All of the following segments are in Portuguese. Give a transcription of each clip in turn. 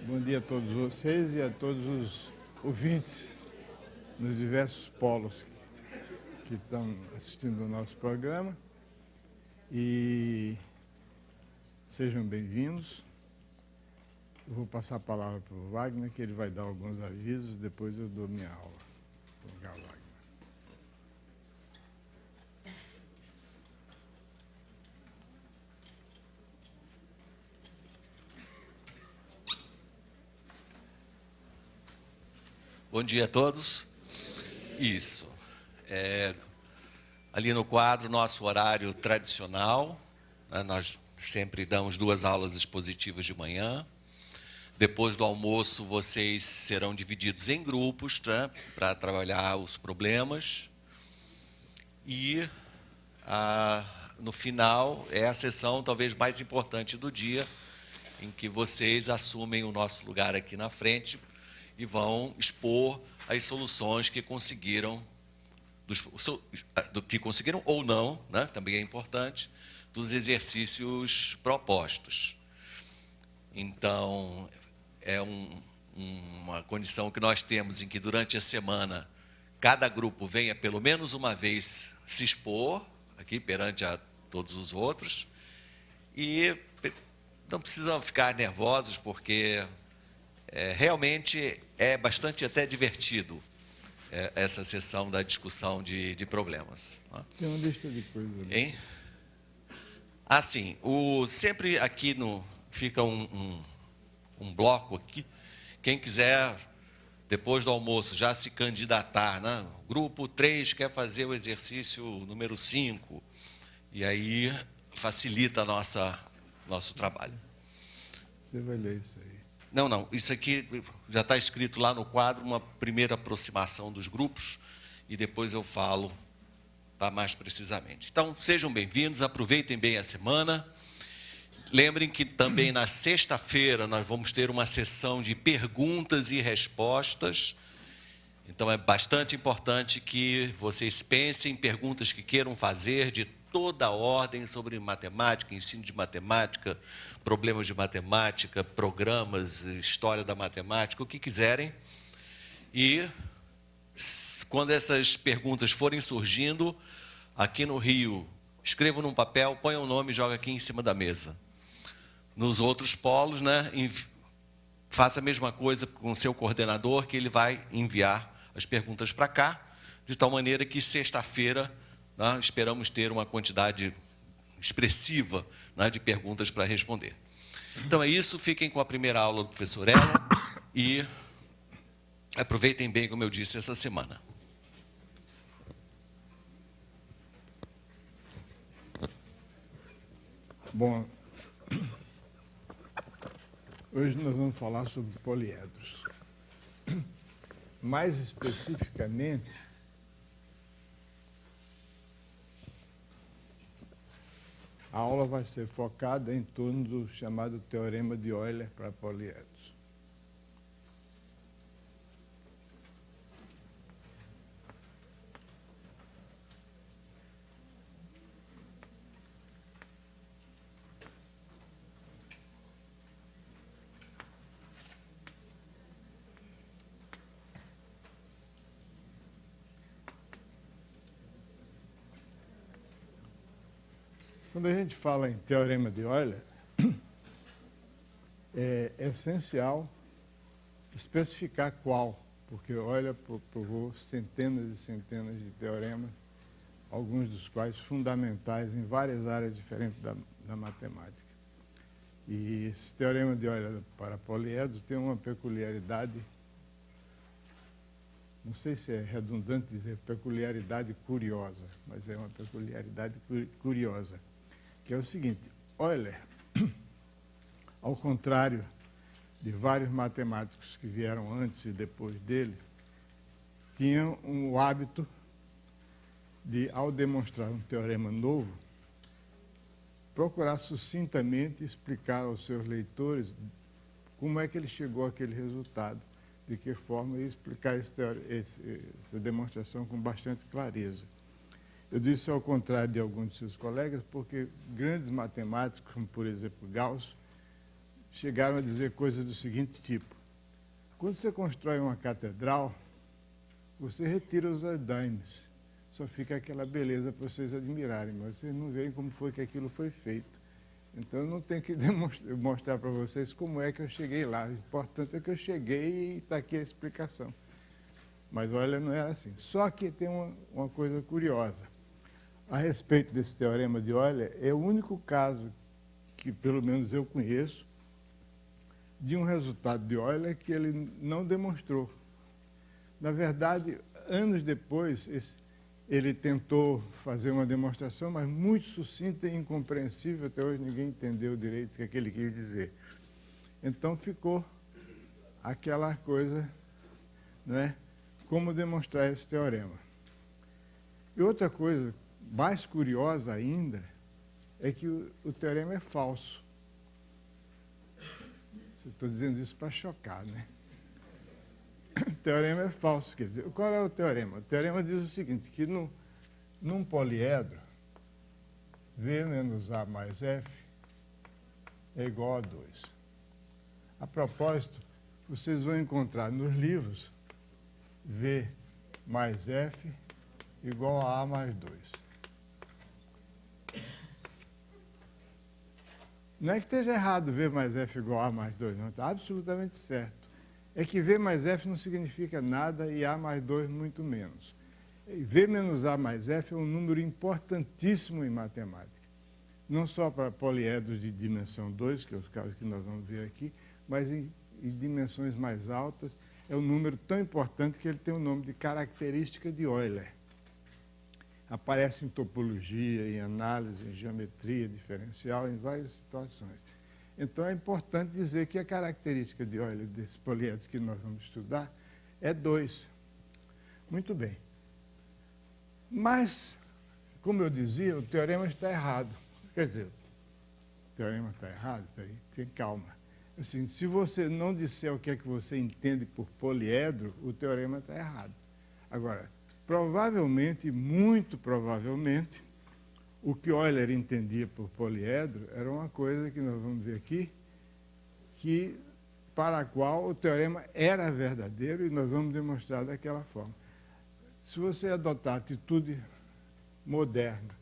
Bom dia a todos vocês e a todos os ouvintes nos diversos polos que estão assistindo ao nosso programa. E sejam bem-vindos. Eu vou passar a palavra para o Wagner, que ele vai dar alguns avisos, depois eu dou minha aula. Obrigado, Wagner. Bom dia a todos. Isso. Ali no quadro, nosso horário tradicional, né, nós sempre damos 2 aulas expositivas de manhã. Depois do almoço, vocês serão divididos em grupos, né, para trabalhar os problemas. E, no final, é a sessão talvez mais importante do dia, em que vocês assumem o nosso lugar aqui na frente e vão expor as soluções que conseguiram, do que conseguiram ou não, né, também é importante, dos exercícios propostos. Então, é uma condição que nós temos em que durante a semana cada grupo venha pelo menos uma vez se expor aqui perante a todos os outros e não precisam ficar nervosos porque realmente é bastante até divertido essa sessão da discussão de problemas. Tem uma lista de coisas ali. Hein? Assim, sempre aqui fica um bloco aqui. Quem quiser, depois do almoço, já se candidatar, né? Grupo 3 quer fazer o exercício número 5. E aí facilita nosso trabalho. Você vai ler isso aí. Não, isso aqui já está escrito lá no quadro, uma primeira aproximação dos grupos, e depois eu falo mais precisamente. Então, sejam bem-vindos, aproveitem bem a semana. Lembrem que também na sexta-feira nós vamos ter uma sessão de perguntas e respostas. Então, é bastante importante que vocês pensem em perguntas que queiram fazer de toda a ordem sobre matemática, ensino de matemática, problemas de matemática, programas, história da matemática, o que quiserem. E quando essas perguntas forem surgindo, aqui no Rio, escrevam num papel, ponham o nome e joga aqui em cima da mesa. Nos outros polos, né, faça a mesma coisa com o seu coordenador, que ele vai enviar as perguntas para cá, de tal maneira que sexta-feira, né, esperamos ter uma quantidade expressiva, né, de perguntas para responder. Então é isso, fiquem com a primeira aula do professor Ellen e aproveitem bem, como eu disse, essa semana. Bom, hoje nós vamos falar sobre poliedros. Mais especificamente, a aula vai ser focada em torno do chamado Teorema de Euler para poliedros. Quando a gente fala em Teorema de Euler, é essencial especificar qual, porque Euler provou centenas e centenas de teoremas, alguns dos quais fundamentais em várias áreas diferentes da matemática. E esse Teorema de Euler para poliedros tem uma peculiaridade, não sei se é redundante dizer peculiaridade curiosa, mas é uma peculiaridade curiosa, que é o seguinte: Euler, ao contrário de vários matemáticos que vieram antes e depois dele, tinha o hábito de, ao demonstrar um teorema novo, procurar sucintamente explicar aos seus leitores como é que ele chegou àquele resultado, de que forma ia explicar essa demonstração com bastante clareza. Eu disse ao contrário de alguns de seus colegas, porque grandes matemáticos, como por exemplo Gauss, chegaram a dizer coisas do seguinte tipo: quando você constrói uma catedral, você retira os andaimes, só fica aquela beleza para vocês admirarem, mas vocês não veem como foi que aquilo foi feito. Então, eu não tenho que mostrar para vocês como é que eu cheguei lá. O importante é que eu cheguei e está aqui a explicação. Mas, olha, não era assim. Só que tem uma coisa curiosa. A respeito desse teorema de Euler, é o único caso que, pelo menos, eu conheço, de um resultado de Euler que ele não demonstrou. Na verdade, anos depois, ele tentou fazer uma demonstração, mas muito sucinta e incompreensível, até hoje ninguém entendeu direito o que ele quis dizer. Então ficou aquela coisa, né, como demonstrar esse teorema. E outra coisa mais curiosa ainda é que o teorema é falso. Estou dizendo isso para chocar, né? O teorema é falso. Quer dizer, qual é o teorema? O teorema diz o seguinte, que num poliedro, V menos A mais F é igual a 2. A propósito, vocês vão encontrar nos livros V mais F igual a A mais 2. Não é que esteja errado V mais F igual a A mais 2, não, está absolutamente certo. É que V mais F não significa nada e A mais 2 muito menos. V menos A mais F é um número importantíssimo em matemática. Não só para poliedros de dimensão 2, que é os casos que nós vamos ver aqui, mas em dimensões mais altas. É um número tão importante que ele tem o nome de característica de Euler. Aparece em topologia, em análise, em geometria diferencial, em várias situações. Então, é importante dizer que a característica de Euler desse poliedro que nós vamos estudar é 2. Muito bem. Mas, como eu dizia, o teorema está errado. Quer dizer, o teorema está errado? Peraí, tem calma. Assim, se você não disser o que é que você entende por poliedro, o teorema está errado. Agora, provavelmente, muito provavelmente, o que Euler entendia por poliedro era uma coisa que nós vamos ver aqui, para a qual o teorema era verdadeiro e nós vamos demonstrar daquela forma. Se você adotar a atitude moderna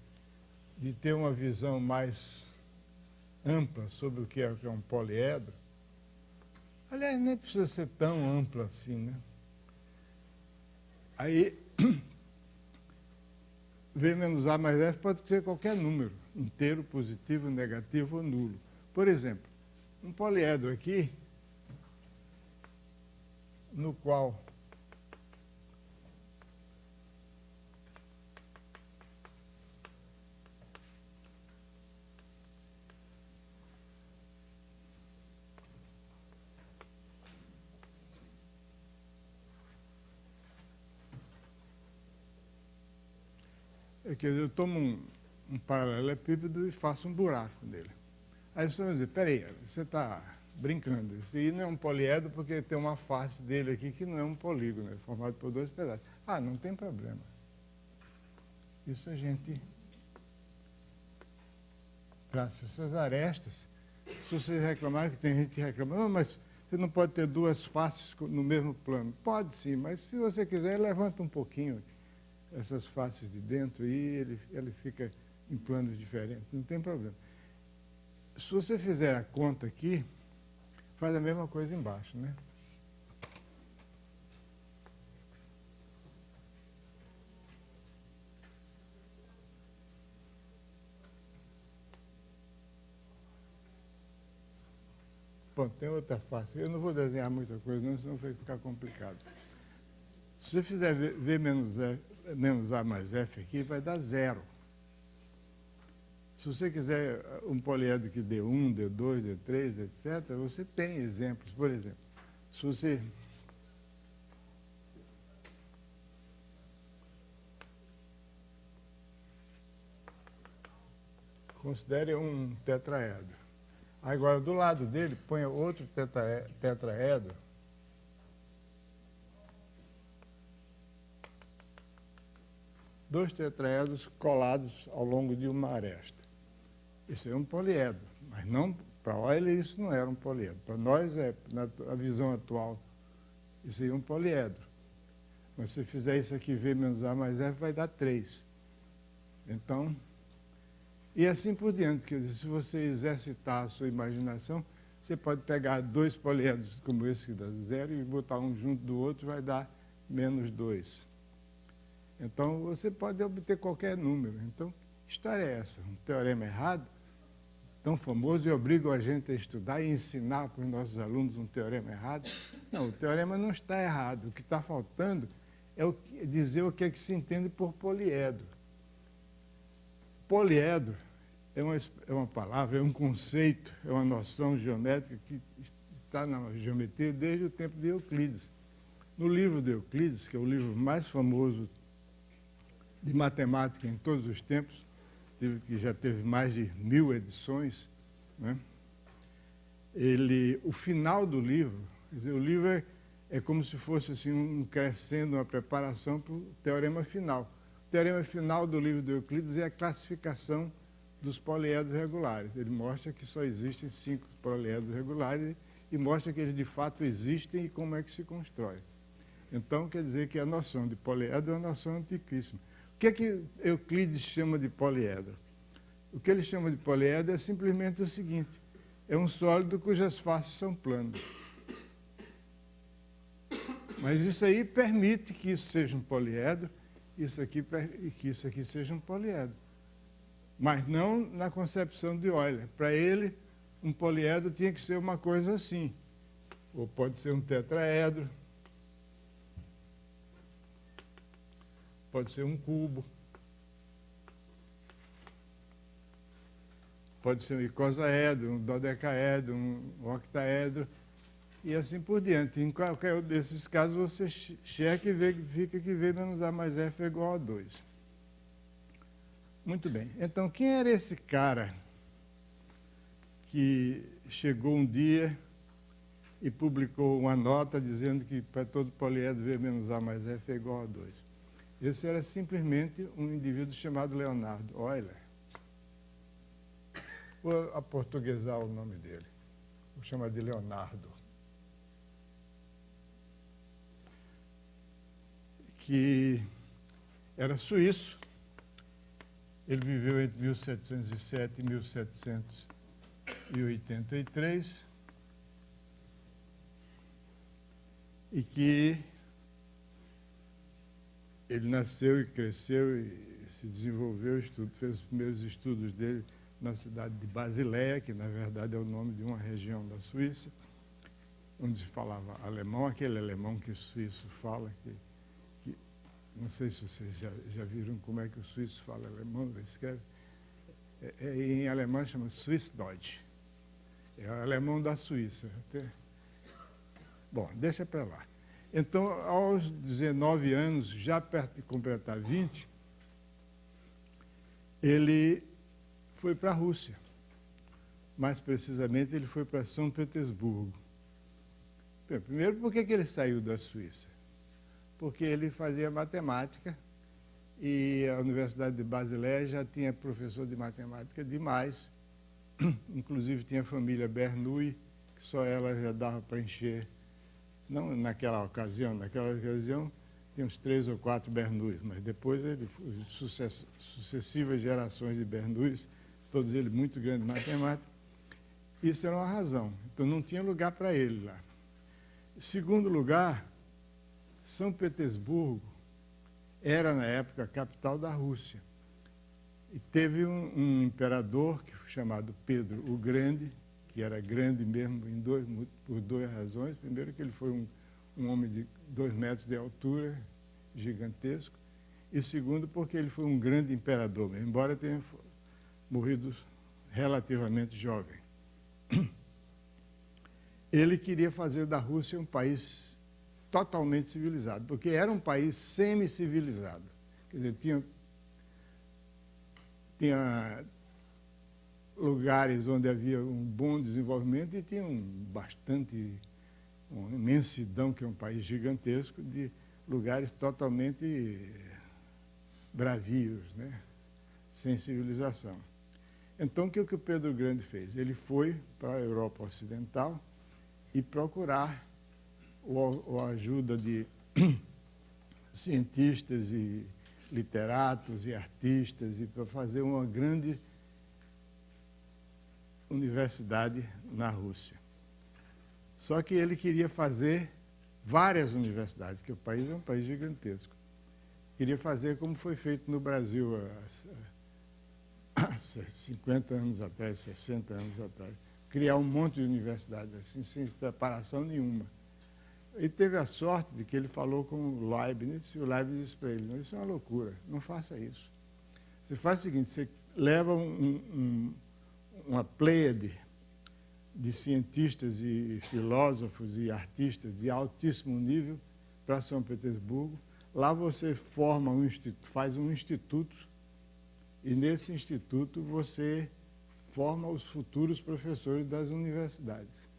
de ter uma visão mais ampla sobre o que é um poliedro, aliás, nem precisa ser tão ampla assim, né? Aí, V menos A mais F pode ser qualquer número, inteiro, positivo, negativo ou nulo. Por exemplo, um poliedro aqui, no qual quer dizer, eu tomo um paralelepípedo e faço um buraco nele. Aí você vai dizer, peraí, você está brincando, isso aí não é um poliedro porque tem uma face dele aqui que não é um polígono, é formado por 2 pedaços. Ah, não tem problema. Isso a gente traça essas arestas. Se vocês reclamarem, que tem gente que reclama, não, mas você não pode ter 2 faces no mesmo plano. Pode sim, mas se você quiser, levanta um pouquinho essas faces de dentro e ele fica em planos diferentes, não tem problema. Se você fizer a conta aqui, faz a mesma coisa embaixo, né? Bom, tem outra face. Eu não vou desenhar muita coisa, não, senão vai ficar complicado. Se você fizer V menos A mais F aqui, vai dar 0. Se você quiser um poliedro que dê 1, dê 2, dê 3, etc., você tem exemplos. Por exemplo, se você considere um tetraedro. Agora, do lado dele, ponha outro tetraedro. Dois tetraedros colados ao longo de uma aresta. Isso é um poliedro, mas não Para Euler, isso não era um poliedro. Para nós, na visão atual, isso é um poliedro. Mas se você fizer isso aqui, V menos A mais F, vai dar 3. Então, e assim por diante. Quer dizer, se você exercitar a sua imaginação, você pode pegar 2 poliedros como esse que dá 0 e botar um junto do outro, vai dar menos 2. Então, você pode obter qualquer número. Então, que história é essa? Um teorema errado, tão famoso, e obriga a gente a estudar e ensinar para os nossos alunos um teorema errado? Não, o teorema não está errado. O que está faltando é dizer o que é que se entende por poliedro. Poliedro é uma palavra, é um conceito, é uma noção geométrica que está na geometria desde o tempo de Euclides. No livro de Euclides, que é o livro mais famoso de matemática em todos os tempos, que já teve mais de 1000 edições, né? O final do livro, quer dizer, o livro é como se fosse assim, um crescendo, uma preparação para o teorema final. O teorema final do livro de Euclides é a classificação dos poliedros regulares. Ele mostra que só existem 5 poliedros regulares e mostra que eles de fato existem e como é que se constrói. Então, quer dizer que a noção de poliedro é uma noção antiquíssima. O que é que Euclides chama de poliedro? O que ele chama de poliedro é simplesmente o seguinte: é um sólido cujas faces são planas. Mas isso aí permite que isso seja um poliedro, que isso aqui seja um poliedro. Mas não na concepção de Euler. Para ele, um poliedro tinha que ser uma coisa assim. Ou pode ser um tetraedro, pode ser um cubo, pode ser um icosaedro, um dodecaedro, um octaedro, e assim por diante. Em qualquer desses casos, você checa e verifica que V menos A mais F é igual a 2. Muito bem. Então, quem era esse cara que chegou um dia e publicou uma nota dizendo que para todo poliedro V menos A mais F é igual a 2? Esse era simplesmente um indivíduo chamado Leonardo Euler. Vou aportuguesar o nome dele. Vou chamar de Leonardo. Que era suíço. Ele viveu entre 1707 e 1783. E que ele nasceu e cresceu e se desenvolveu, fez os primeiros estudos dele na cidade de Basileia, que na verdade é o nome de uma região da Suíça, onde se falava alemão, aquele alemão que o suíço fala, que não sei se vocês já viram como é que o suíço fala alemão, escreve. Em alemão chama Swissdeutsch. É o alemão da Suíça. Bom, deixa para lá. Então, aos 19 anos, já perto de completar 20, ele foi para a Rússia. Mais precisamente, ele foi para São Petersburgo. Primeiro, por que ele saiu da Suíça? Porque ele fazia matemática e a Universidade de Basileia já tinha professor de matemática demais. Inclusive, tinha a família Bernoulli, que só ela já dava para encher. Não naquela ocasião tinha uns 3 ou 4 Bernoullis, mas depois sucessivas gerações de Bernoullis, todos eles muito grandes matemáticos. Isso era uma razão. Então não tinha lugar para ele lá. Em segundo lugar, São Petersburgo era, na época, a capital da Rússia. E teve um imperador chamado Pedro o Grande, que era grande mesmo por 2 razões. Primeiro, que ele foi um homem de 2 metros de altura, gigantesco. E segundo, porque ele foi um grande imperador, embora tenha morrido relativamente jovem. Ele queria fazer da Rússia um país totalmente civilizado, porque era um país semi-civilizado. Quer dizer, tinha lugares onde havia um bom desenvolvimento e tinha uma imensidão, que é um país gigantesco, de lugares totalmente bravios, né? Sem civilização. Então, o que o Pedro Grande fez? Ele foi para a Europa Ocidental e procurar a ajuda de cientistas e literatos e artistas e para fazer uma grande universidade na Rússia. Só que ele queria fazer várias universidades, porque o país é um país gigantesco. Queria fazer como foi feito no Brasil há 50 anos atrás, 60 anos atrás. Criar um monte de universidades assim, sem preparação nenhuma. Ele teve a sorte de que ele falou com o Leibniz, e o Leibniz disse para ele, isso é uma loucura, não faça isso. Você faz o seguinte, você leva uma pleiade de cientistas e filósofos e artistas de altíssimo nível para São Petersburgo. Lá você forma faz um instituto, e nesse instituto você forma os futuros professores das universidades.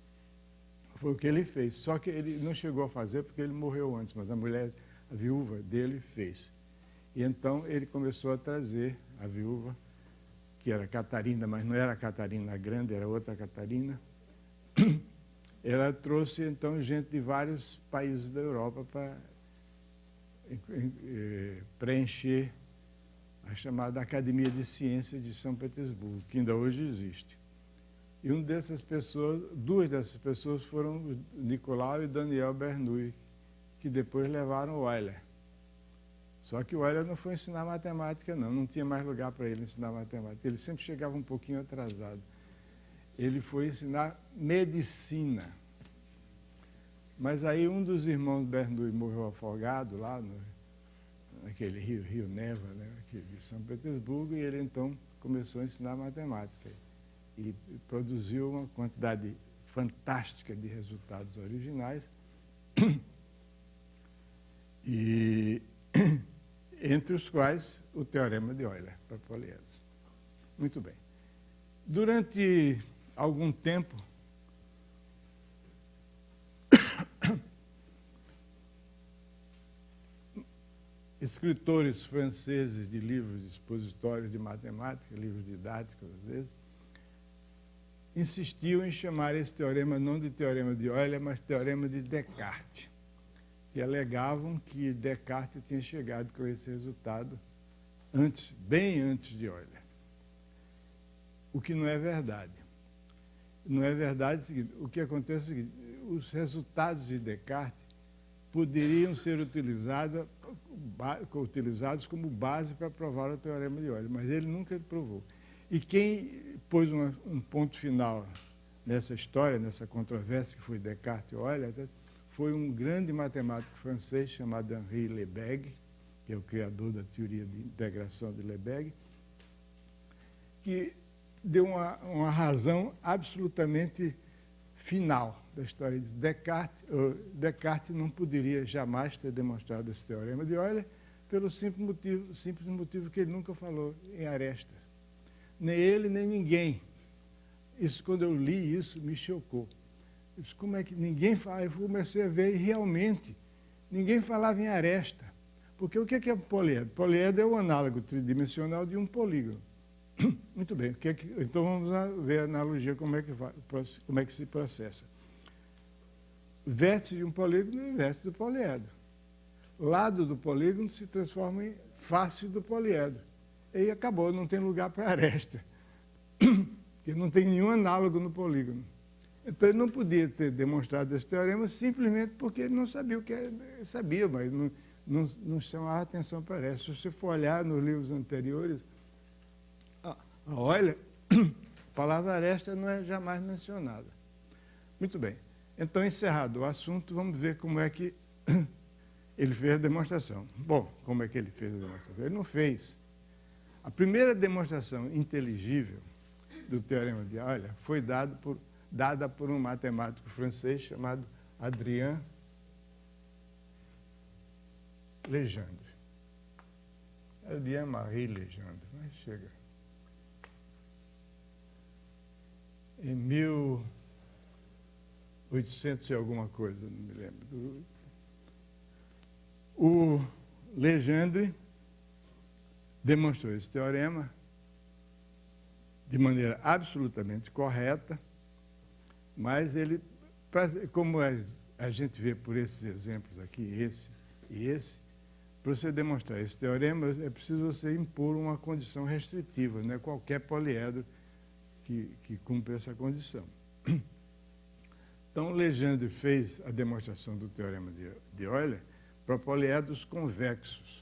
Foi o que ele fez, só que ele não chegou a fazer porque ele morreu antes, mas a viúva dele fez. E então ele começou a trazer a viúva, que era Catarina, mas não era a Catarina Grande, era outra Catarina. Ela trouxe, então, gente de vários países da Europa para preencher a chamada Academia de Ciências de São Petersburgo, que ainda hoje existe. E duas dessas pessoas foram Nicolau e Daniel Bernoulli, que depois levaram Euler. Só que o Euler não foi ensinar matemática, não tinha mais lugar para ele ensinar matemática. Ele sempre chegava um pouquinho atrasado. Ele foi ensinar medicina. Mas aí um dos irmãos Bernoulli morreu afogado lá naquele rio Neva, né, aqui de São Petersburgo, e ele então começou a ensinar matemática. E produziu uma quantidade fantástica de resultados originais, e entre os quais o Teorema de Euler para poliedros. Muito bem. Durante algum tempo, escritores franceses de livros expositórios de matemática, livros didáticos às vezes, insistiam em chamar esse teorema não de teorema de Euler, mas teorema de Descartes, que alegavam que Descartes tinha chegado com esse resultado bem antes de Euler. O que não é verdade. Não é verdade o seguinte, o que acontece é o seguinte, os resultados de Descartes poderiam ser utilizados como base para provar o teorema de Euler, mas ele nunca provou. E quem pôs um ponto final nessa história, nessa controvérsia que foi Descartes e Euler, foi um grande matemático francês chamado Henri Lebesgue, que é o criador da teoria de integração de Lebesgue, que deu uma razão absolutamente final da história de Descartes. Descartes não poderia jamais ter demonstrado esse teorema de Euler pelo simples motivo que ele nunca falou em aresta. Nem ele, nem ninguém. Isso, quando eu li isso, me chocou. Eu disse, como é que ninguém fala? Eu comecei a ver e realmente ninguém falava em aresta. Porque o que é poliedro? Poliedro é o análogo tridimensional de um polígono. Muito bem. Então vamos ver a analogia, como é que se processa. Vértice de um polígono é vértice do poliedro. Lado do polígono se transforma em face do poliedro. E acabou, não tem lugar para aresta. Porque não tem nenhum análogo no polígono. Então ele não podia ter demonstrado esse teorema simplesmente porque ele não sabia o que era. Sabia, mas não chamava atenção para isso. Se você for olhar nos livros anteriores, a Euler, a palavra aresta não é jamais mencionada. Muito bem. Então, encerrado o assunto, vamos ver como é que ele fez a demonstração. Bom, como é que ele fez a demonstração? Ele não fez. A primeira demonstração inteligível do teorema de Euler foi dada por um matemático francês chamado Adrien Legendre. Adrien-Marie Legendre, mas chega. Em 1800 e alguma coisa, não me lembro. O Legendre demonstrou esse teorema de maneira absolutamente correta, mas ele, como a gente vê por esses exemplos aqui, esse e esse, para você demonstrar esse teorema, é preciso você impor uma condição restritiva, não é qualquer poliedro que cumpre essa condição. Então, Legendre fez a demonstração do teorema de Euler para poliedros convexos.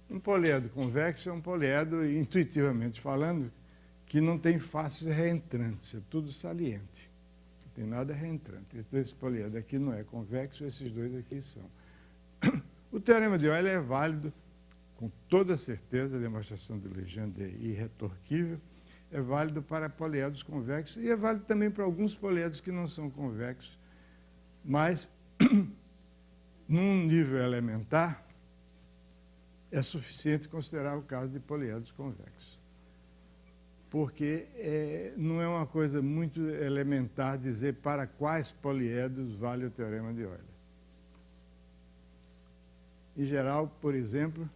Um poliedro convexo é um poliedro, intuitivamente falando, que não tem faces reentrantes, é tudo saliente. Não tem nada reentrante. Então, esse poliedro aqui não é convexo, esses dois aqui são. O teorema de Euler é válido, com toda certeza, a demonstração de Legendre é irretorquível, é válido para poliedros convexos e é válido também para alguns poliedros que não são convexos, mas, num nível elementar, é suficiente considerar o caso de poliedros convexos. Porque não é uma coisa muito elementar dizer para quais poliedros vale o teorema de Euler. Em geral, por exemplo,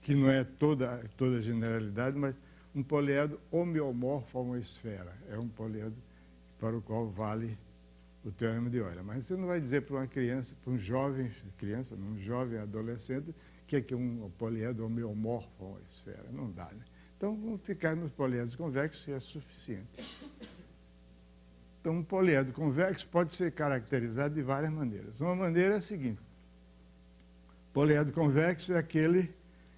que não é toda a generalidade, mas um poliedro homeomorfo a uma esfera é um poliedro para o qual vale o teorema de Euler. Mas você não vai dizer para uma criança, para um jovem, um jovem adolescente, que é um poliedro homeomorfo a uma esfera. Não dá, né? Então, vamos ficar nos poliedros convexos e é suficiente. Então, um poliedro convexo pode ser caracterizado de várias maneiras. Uma maneira é a seguinte: poliedro convexo é aquele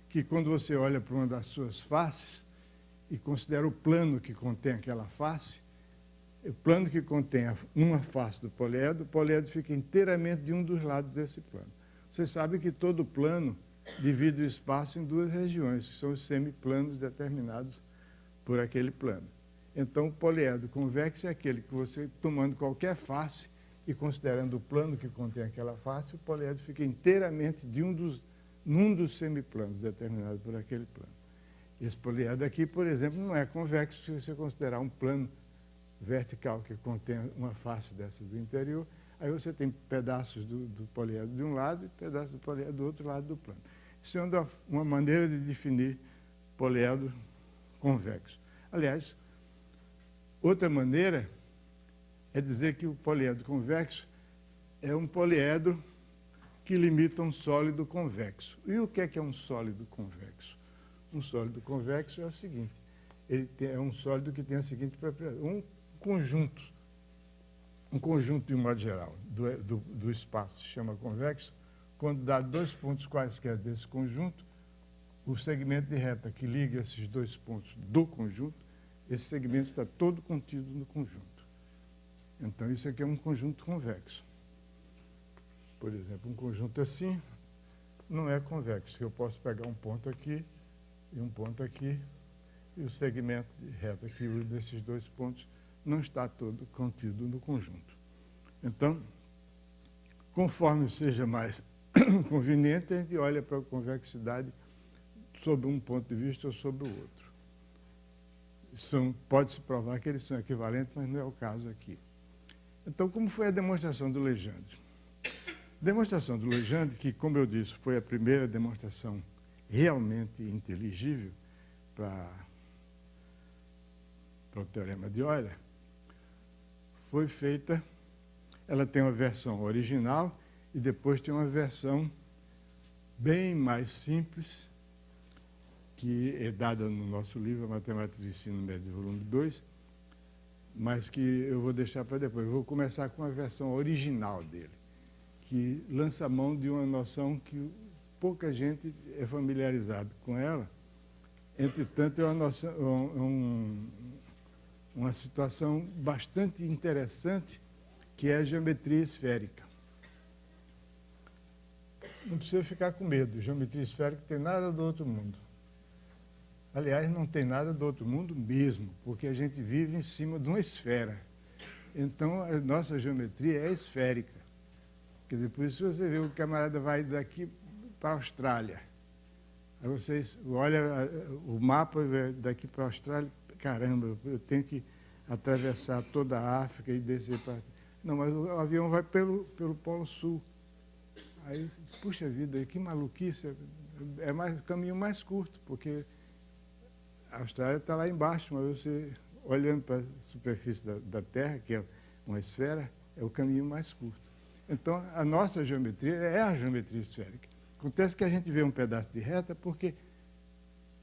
que, quando você olha para uma das suas faces e considera o plano que contém aquela face, o plano que contém uma face do poliedro, o poliedro fica inteiramente de um dos lados desse plano. Você sabe que todo plano divide o espaço em duas regiões, que são os semiplanos determinados por aquele plano. Então, o poliedro convexo é aquele que você, tomando qualquer face e considerando o plano que contém aquela face, o poliedro fica inteiramente num dos semiplanos determinados por aquele plano. Esse poliedro aqui, por exemplo, não é convexo se você considerar um plano vertical que contém uma face dessa do interior. Aí você tem pedaços do poliedro de um lado e pedaços do poliedro do outro lado do plano. Isso é uma maneira de definir poliedro convexo. Aliás, outra maneira é dizer que o poliedro convexo é um poliedro que limita um sólido convexo. E o que é um sólido convexo? Um sólido convexo é o seguinte: é um sólido que tem a seguinte propriedade: um conjunto de um modo geral do espaço se chama convexo quando dá dois pontos quaisquer desse conjunto, o segmento de reta que liga esses dois pontos do conjunto, esse segmento está todo contido no conjunto. Então, isso aqui é um conjunto convexo. Por exemplo, um conjunto assim não é convexo. Eu posso pegar um ponto aqui e um ponto aqui, e o segmento de reta que une desses dois pontos não está todo contido no conjunto. Então, conforme seja mais conveniente, a gente olha para a convexidade sob um ponto de vista ou sobre o outro. Pode-se provar que eles são equivalentes, mas não é o caso aqui. Então, como foi a demonstração do Legendre? A demonstração do Legendre, que, como eu disse, foi a primeira demonstração realmente inteligível para o teorema de Euler, foi feita, ela tem uma versão original e depois tem uma versão bem mais simples, que é dada no nosso livro, Matemática do Ensino Médio, volume 2, mas que eu vou deixar para depois. Eu vou começar com a versão original dele, que lança mão de uma noção que pouca gente é familiarizada com ela. Entretanto, é uma situação bastante interessante, que é a geometria esférica. Não precisa ficar com medo, geometria esférica não tem nada do outro mundo. Aliás, não tem nada do outro mundo mesmo, porque a gente vive em cima de uma esfera. Então, a nossa geometria é esférica. Quer dizer, por isso você vê o camarada vai daqui para a Austrália. Aí vocês olham o mapa daqui para a Austrália, caramba, eu tenho que atravessar toda a África e descer para... Não, mas o avião vai pelo Polo Sul. Aí, puxa vida, que maluquice, é o caminho mais curto, porque a Austrália está lá embaixo, mas você, olhando para a superfície da Terra, que é uma esfera, é o caminho mais curto. Então, a nossa geometria é a geometria esférica. Acontece que a gente vê um pedaço de reta porque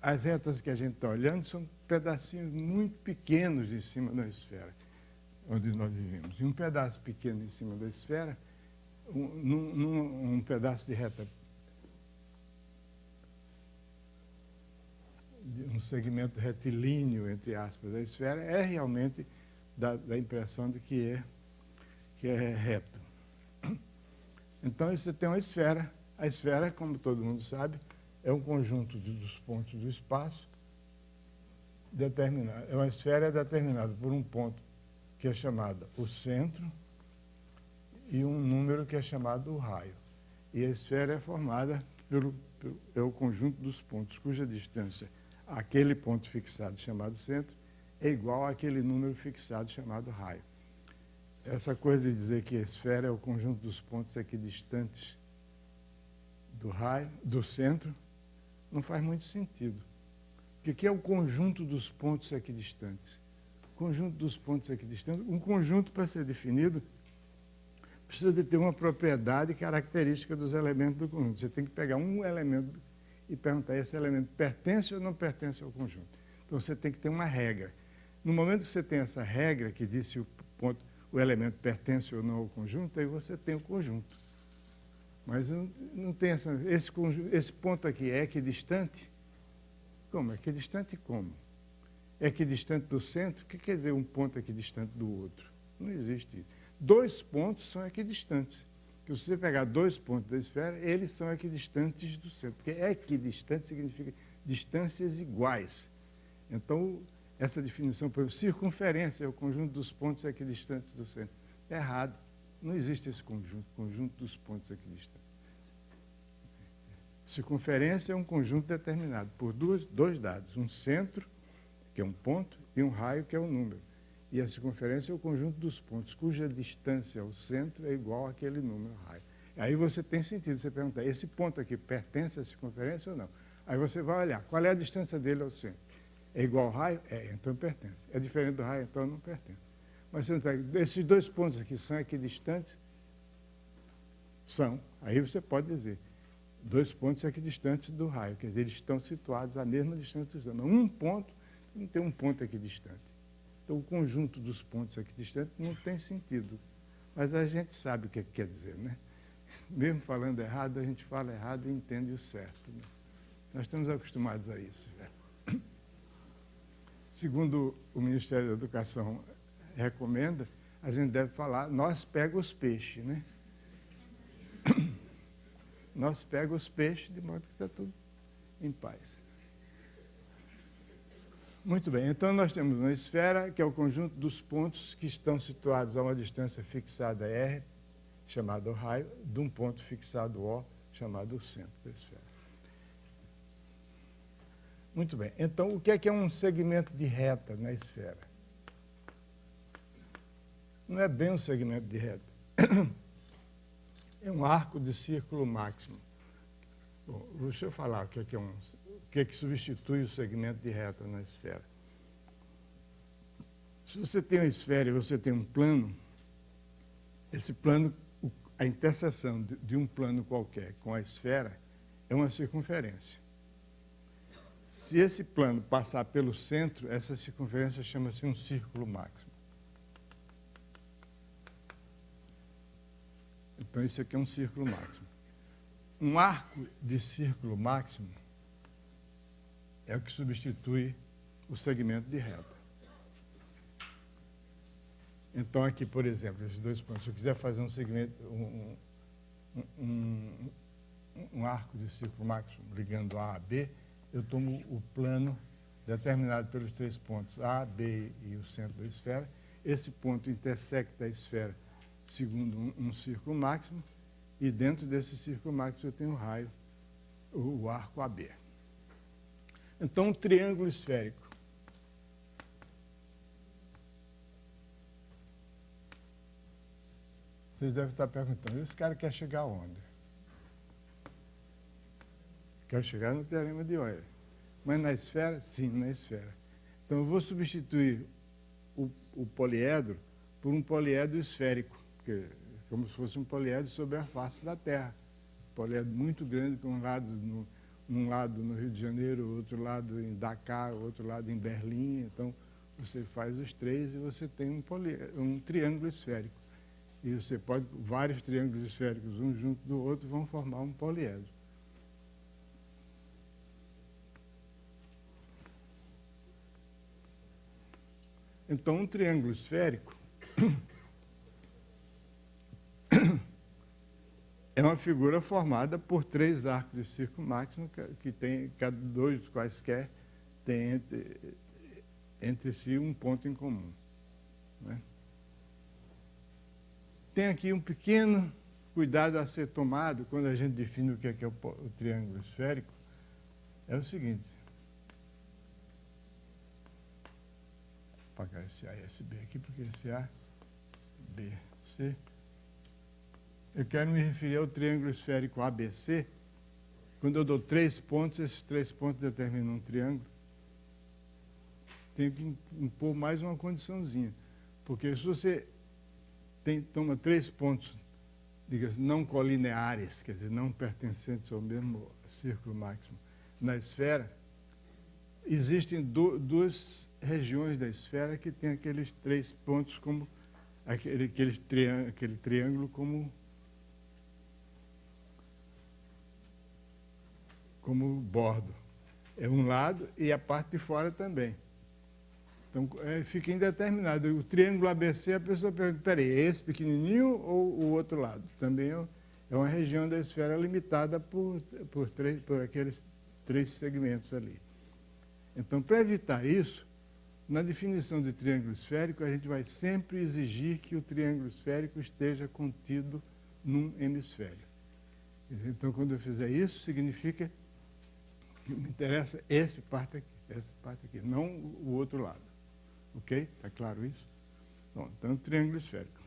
as retas que a gente está olhando são pedacinhos muito pequenos de cima da esfera, onde nós vivemos. E um pedaço pequeno em cima da esfera, um pedaço de reta, um segmento retilíneo, entre aspas, da esfera, é realmente da impressão de que é reto. Então, você tem uma esfera. A esfera, como todo mundo sabe, é um conjunto dos pontos do espaço determinado. Uma esfera é determinada por um ponto que é chamado o centro e um número que é chamado o raio. E a esfera é formada é o conjunto dos pontos cuja distância àquele ponto fixado chamado centro é igual àquele número fixado chamado raio. Essa coisa de dizer que a esfera é o conjunto dos pontos equidistantes do raio, do centro, não faz muito sentido. O que é o conjunto dos pontos equidistantes? O conjunto dos pontos equidistantes, um conjunto, para ser definido, precisa de ter uma propriedade característica dos elementos do conjunto. Você tem que pegar um elemento e perguntar, esse elemento pertence ou não pertence ao conjunto? Então, você tem que ter uma regra. No momento que você tem essa regra, que diz se o elemento pertence ou não ao conjunto, aí você tem o conjunto. Mas não tem esse ponto aqui é equidistante? Como? Equidistante como? É equidistante do centro? O que quer dizer um ponto equidistante do outro? Não existe isso. Dois pontos são equidistantes. Se você pegar dois pontos da esfera, eles são equidistantes do centro. Porque equidistante significa distâncias iguais. Então, essa definição, por exemplo, circunferência é o conjunto dos pontos equidistantes do centro. É errado. Não existe esse conjunto dos pontos equidistantes. Circunferência é um conjunto determinado por dois dados, um centro, que é um ponto, e um raio, que é um número. E a circunferência é o conjunto dos pontos, cuja distância ao centro é igual àquele número, raio. Aí você tem sentido, você perguntar, esse ponto aqui pertence à circunferência ou não? Aí você vai olhar, qual é a distância dele ao centro? É igual ao raio? É, então pertence. É diferente do raio, então não pertence. Mas você não pega, esses dois pontos aqui são equidistantes? São. Aí você pode dizer, dois pontos equidistantes do raio, quer dizer, eles estão situados à mesma distância dos dois. Um ponto não tem um ponto equidistante. Então, o conjunto dos pontos equidistantes não tem sentido. Mas a gente sabe o que quer dizer, né? Mesmo falando errado, a gente fala errado e entende o certo. Né? Nós estamos acostumados a isso já. Segundo o Ministério da Educação recomenda, a gente deve falar, nós pega os peixes, né? Nós pega os peixes, de modo que está tudo em paz. Muito bem, então nós temos uma esfera, que é o conjunto dos pontos que estão situados a uma distância fixada R, chamado raio, de um ponto fixado O, chamado centro da esfera. Muito bem, então o que é um segmento de reta na esfera? Não é bem um segmento de reta. É um arco de círculo máximo. Bom, deixa eu falar o que é que substitui o segmento de reta na esfera. Se você tem uma esfera e você tem um plano, esse plano, a interseção de um plano qualquer com a esfera é uma circunferência. Se esse plano passar pelo centro, essa circunferência chama-se um círculo máximo. Então, isso aqui é um círculo máximo. Um arco de círculo máximo é o que substitui o segmento de reta. Então, aqui, por exemplo, esses dois pontos, se eu quiser fazer um segmento, um arco de círculo máximo ligando A a B, eu tomo o plano determinado pelos três pontos A, B e o centro da esfera. Esse ponto intersecta a esfera segundo um círculo máximo, e dentro desse círculo máximo eu tenho o raio, o arco AB. Então, um triângulo esférico Vocês devem estar perguntando, esse cara quer chegar aonde? Quero chegar no teorema de Euler. Mas na esfera? Sim, na esfera. Então, eu vou substituir o poliedro por um poliedro esférico, como se fosse um poliedro sobre a face da Terra. Um poliedro muito grande, com um lado no Rio de Janeiro, outro lado em Dakar, outro lado em Berlim. Então, você faz os três e você tem um triângulo esférico. E você pode, vários triângulos esféricos, um junto do outro, vão formar um poliedro. Então, um triângulo esférico é uma figura formada por três arcos de círculo máximo, que tem, cada dois dos quaisquer tem entre si um ponto em comum, né? Tem aqui um pequeno cuidado a ser tomado quando a gente define o que é o triângulo esférico. É o seguinte. Vou apagar esse A e esse B aqui, porque esse A, B, C. Eu quero me referir ao triângulo esférico ABC. Quando eu dou 3 pontos, esses 3 pontos determinam um triângulo. Tenho que impor mais uma condiçãozinha. Porque se você toma 3 pontos, diga-se, não colineares, quer dizer, não pertencentes ao mesmo círculo máximo, na esfera, existem duas regiões da esfera que têm aqueles 3 pontos como aquele triângulo como bordo. É um lado e a parte de fora também. Então, fica indeterminado. O triângulo ABC, a pessoa pergunta, espera aí, é esse pequenininho ou o outro lado? Também é uma região da esfera limitada por aqueles 3 segmentos ali. Então, para evitar isso, na definição de triângulo esférico, a gente vai sempre exigir que o triângulo esférico esteja contido num hemisfério. Então, quando eu fizer isso, significa que me interessa essa parte aqui, não o outro lado. Ok? Está claro isso? Bom, então, triângulo esférico.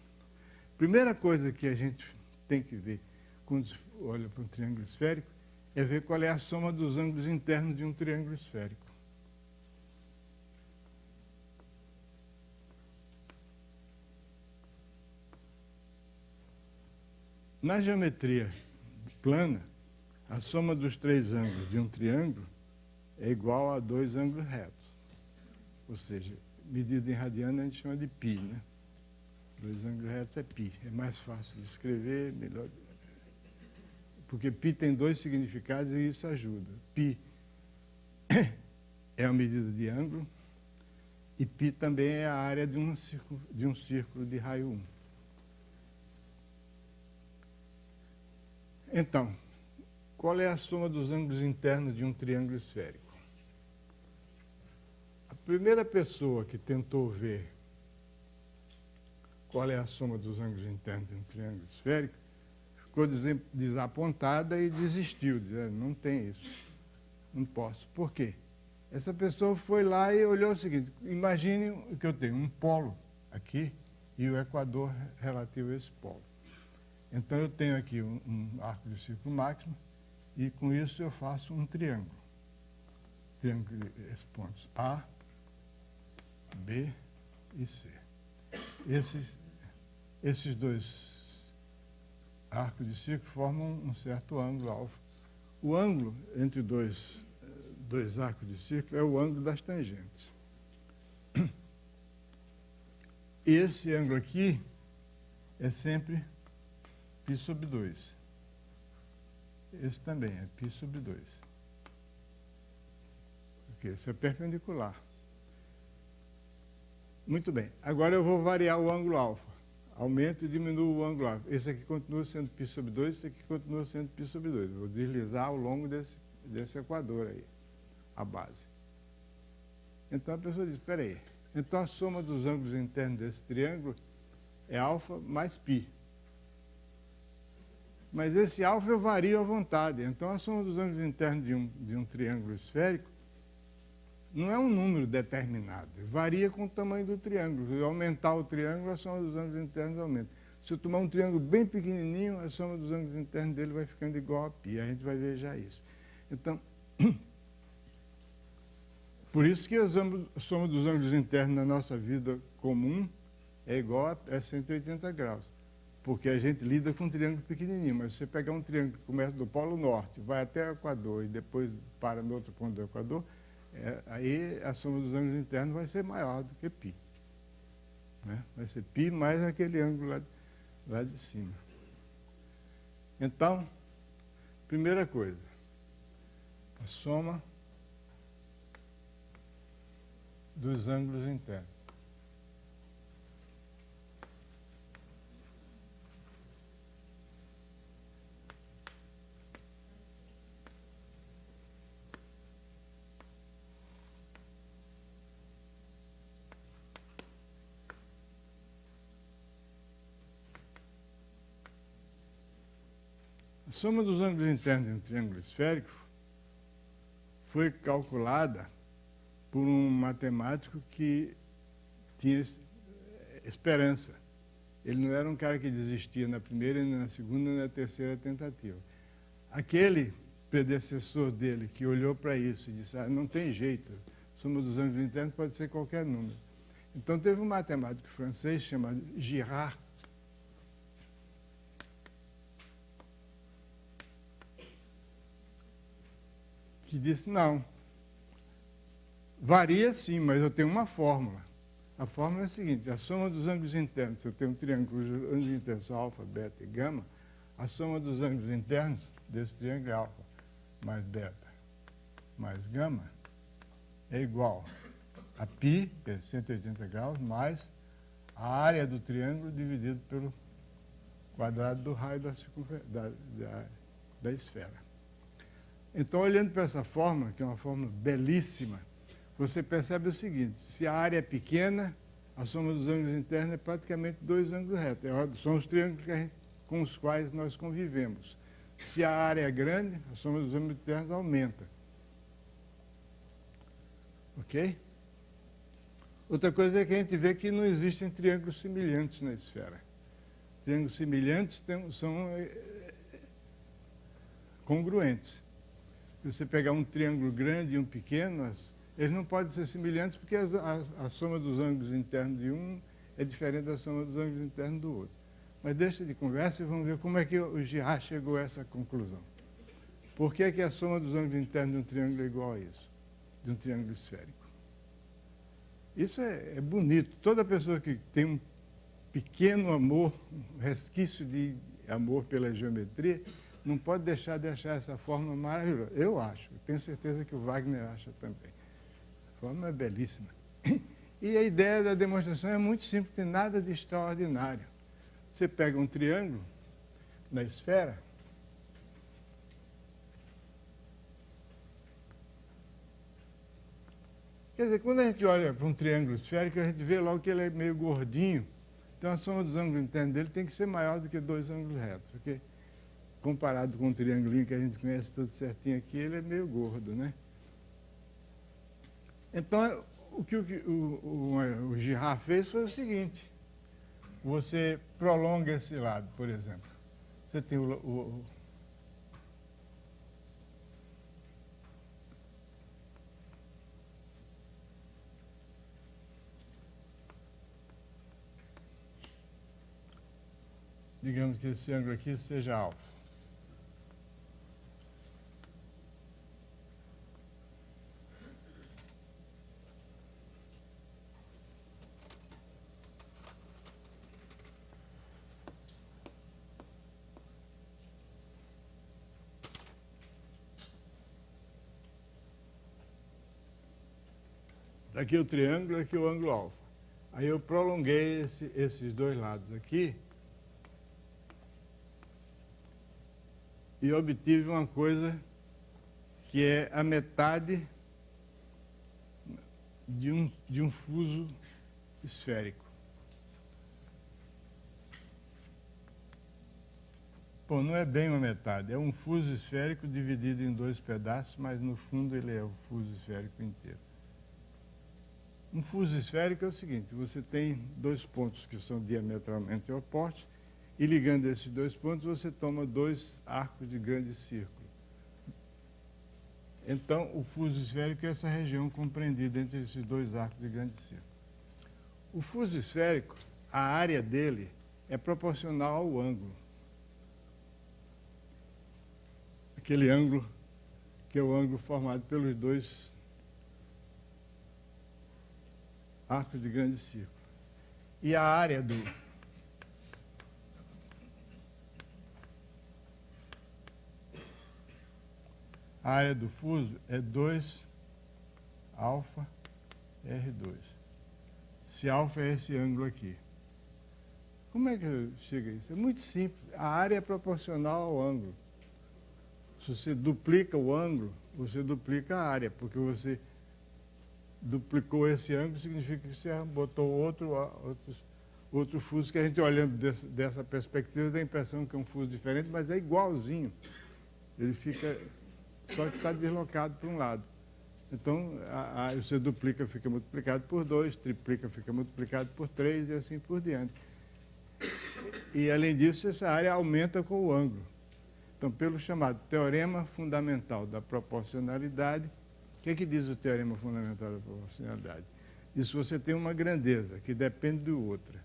Primeira coisa que a gente tem que ver quando se olha para um triângulo esférico é ver qual é a soma dos ângulos internos de um triângulo esférico. Na geometria plana, a soma dos 3 ângulos de um triângulo é igual a 2 ângulos retos. Ou seja, medida em radiano a gente chama de π, né? 2 ângulos retos é π. É mais fácil de escrever, melhor. Porque π tem 2 significados e isso ajuda. π é a medida de ângulo e π também é a área de um círculo de raio 1. Então, qual é a soma dos ângulos internos de um triângulo esférico? A primeira pessoa que tentou ver qual é a soma dos ângulos internos de um triângulo esférico ficou desapontada e desistiu, dizendo, não tem isso, não posso. Por quê? Essa pessoa foi lá e olhou o seguinte, imagine que eu tenho um polo aqui e o equador relativo a esse polo. Então, eu tenho aqui um arco de círculo máximo e, com isso, eu faço um triângulo. Triângulo, esses pontos A, B e C. Esses 2 arcos de círculo formam um certo ângulo alfa. O ângulo entre dois arcos de círculo é o ângulo das tangentes. Esse ângulo aqui é sempre π sobre 2. Esse também é π sobre 2. Porque esse é perpendicular. Muito bem. Agora eu vou variar o ângulo alfa. Aumento e diminuo o ângulo alfa. Esse aqui continua sendo π sobre 2, esse aqui continua sendo π sobre 2. Vou deslizar ao longo desse equador aí, a base. Então a pessoa diz, espera aí. Então a soma dos ângulos internos desse triângulo é alfa mais π. Mas esse alfa eu vario à vontade. Então, a soma dos ângulos internos de um triângulo esférico não é um número determinado. Varia com o tamanho do triângulo. Se eu aumentar o triângulo, a soma dos ângulos internos aumenta. Se eu tomar um triângulo bem pequenininho, a soma dos ângulos internos dele vai ficando igual a π. A gente vai ver já isso. Então, por isso que a soma dos ângulos internos na nossa vida comum é igual a 180 graus. Porque a gente lida com um triângulo pequenininho. Mas se você pegar um triângulo que começa do Polo Norte, vai até o Equador e depois para no outro ponto do Equador, aí a soma dos ângulos internos vai ser maior do que π. Né? Vai ser π mais aquele ângulo lá de cima. Então, primeira coisa, a soma dos ângulos internos. A soma dos ângulos internos de um triângulo esférico foi calculada por um matemático que tinha esperança. Ele não era um cara que desistia na primeira, nem na segunda, nem na terceira tentativa. Aquele predecessor dele que olhou para isso e disse, não tem jeito, a soma dos ângulos internos pode ser qualquer número. Então teve um matemático francês chamado Girard, que disse, não, varia sim, mas eu tenho uma fórmula. A fórmula é a seguinte, a soma dos ângulos internos, se eu tenho um triângulo cujos ângulos internos são alfa, beta e gama, a soma dos ângulos internos desse triângulo é alfa mais beta mais gama é igual a π, que é 180 graus, mais a área do triângulo dividido pelo quadrado do raio da esfera. Então, olhando para essa fórmula, que é uma fórmula belíssima, você percebe o seguinte, se a área é pequena, a soma dos ângulos internos é praticamente 2 ângulos retos. São os triângulos com os quais nós convivemos. Se a área é grande, a soma dos ângulos internos aumenta. Ok? Outra coisa é que a gente vê que não existem triângulos semelhantes na esfera. Triângulos semelhantes são congruentes. Se você pegar um triângulo grande e um pequeno, eles não podem ser semelhantes porque a soma dos ângulos internos de um é diferente da soma dos ângulos internos do outro. Mas deixa de conversa e vamos ver como é que o Girard chegou a essa conclusão. Por que é que a soma dos ângulos internos de um triângulo é igual a isso, de um triângulo esférico? Isso é bonito. Toda pessoa que tem um pequeno amor, um resquício de amor pela geometria, não pode deixar de achar essa fórmula maravilhosa. Eu acho, tenho certeza que o Wagner acha também. A fórmula é belíssima. E a ideia da demonstração é muito simples, não tem nada de extraordinário. Você pega um triângulo na esfera, quer dizer, quando a gente olha para um triângulo esférico, a gente vê logo que ele é meio gordinho, então a soma dos ângulos internos dele tem que ser maior do que 2 ângulos retos, porque comparado com um triangulinho que a gente conhece tudo certinho aqui, ele é meio gordo, né? Então, o que o Girard fez foi o seguinte, você prolonga esse lado, por exemplo. Você tem digamos que esse ângulo aqui seja alfa. Aqui o triângulo, aqui o ângulo alfa. Aí eu prolonguei esses dois lados aqui e obtive uma coisa que é a metade de um fuso esférico. Bom, não é bem uma metade, é um fuso esférico dividido em 2 pedaços, mas no fundo ele é o fuso esférico inteiro. Um fuso esférico é o seguinte, você tem 2 pontos que são diametralmente opostos E ligando esses dois pontos, você toma 2 arcos de grande círculo. Então, o fuso esférico é essa região compreendida entre esses 2 arcos de grande círculo. O fuso esférico, a área dele é proporcional ao ângulo. Aquele ângulo que é o ângulo formado pelos 2 arcos de grande círculo. E a área do fuso é 2 alfa R2. Se alfa é esse ângulo aqui. Como é que chega a isso? É muito simples. A área é proporcional ao ângulo. Se você duplica o ângulo, você duplica a área, porque você duplicou esse ângulo, significa que você botou outro fuso, que a gente olhando dessa perspectiva dá a impressão que é um fuso diferente, mas é igualzinho. Ele fica, só que está deslocado para um lado. Então, você duplica, fica multiplicado por 2, triplica, fica multiplicado por 3 e assim por diante. E, além disso, essa área aumenta com o ângulo. Então, pelo chamado teorema fundamental da proporcionalidade, o que diz o teorema fundamental da proporcionalidade? Diz que você tem uma grandeza que depende de outra,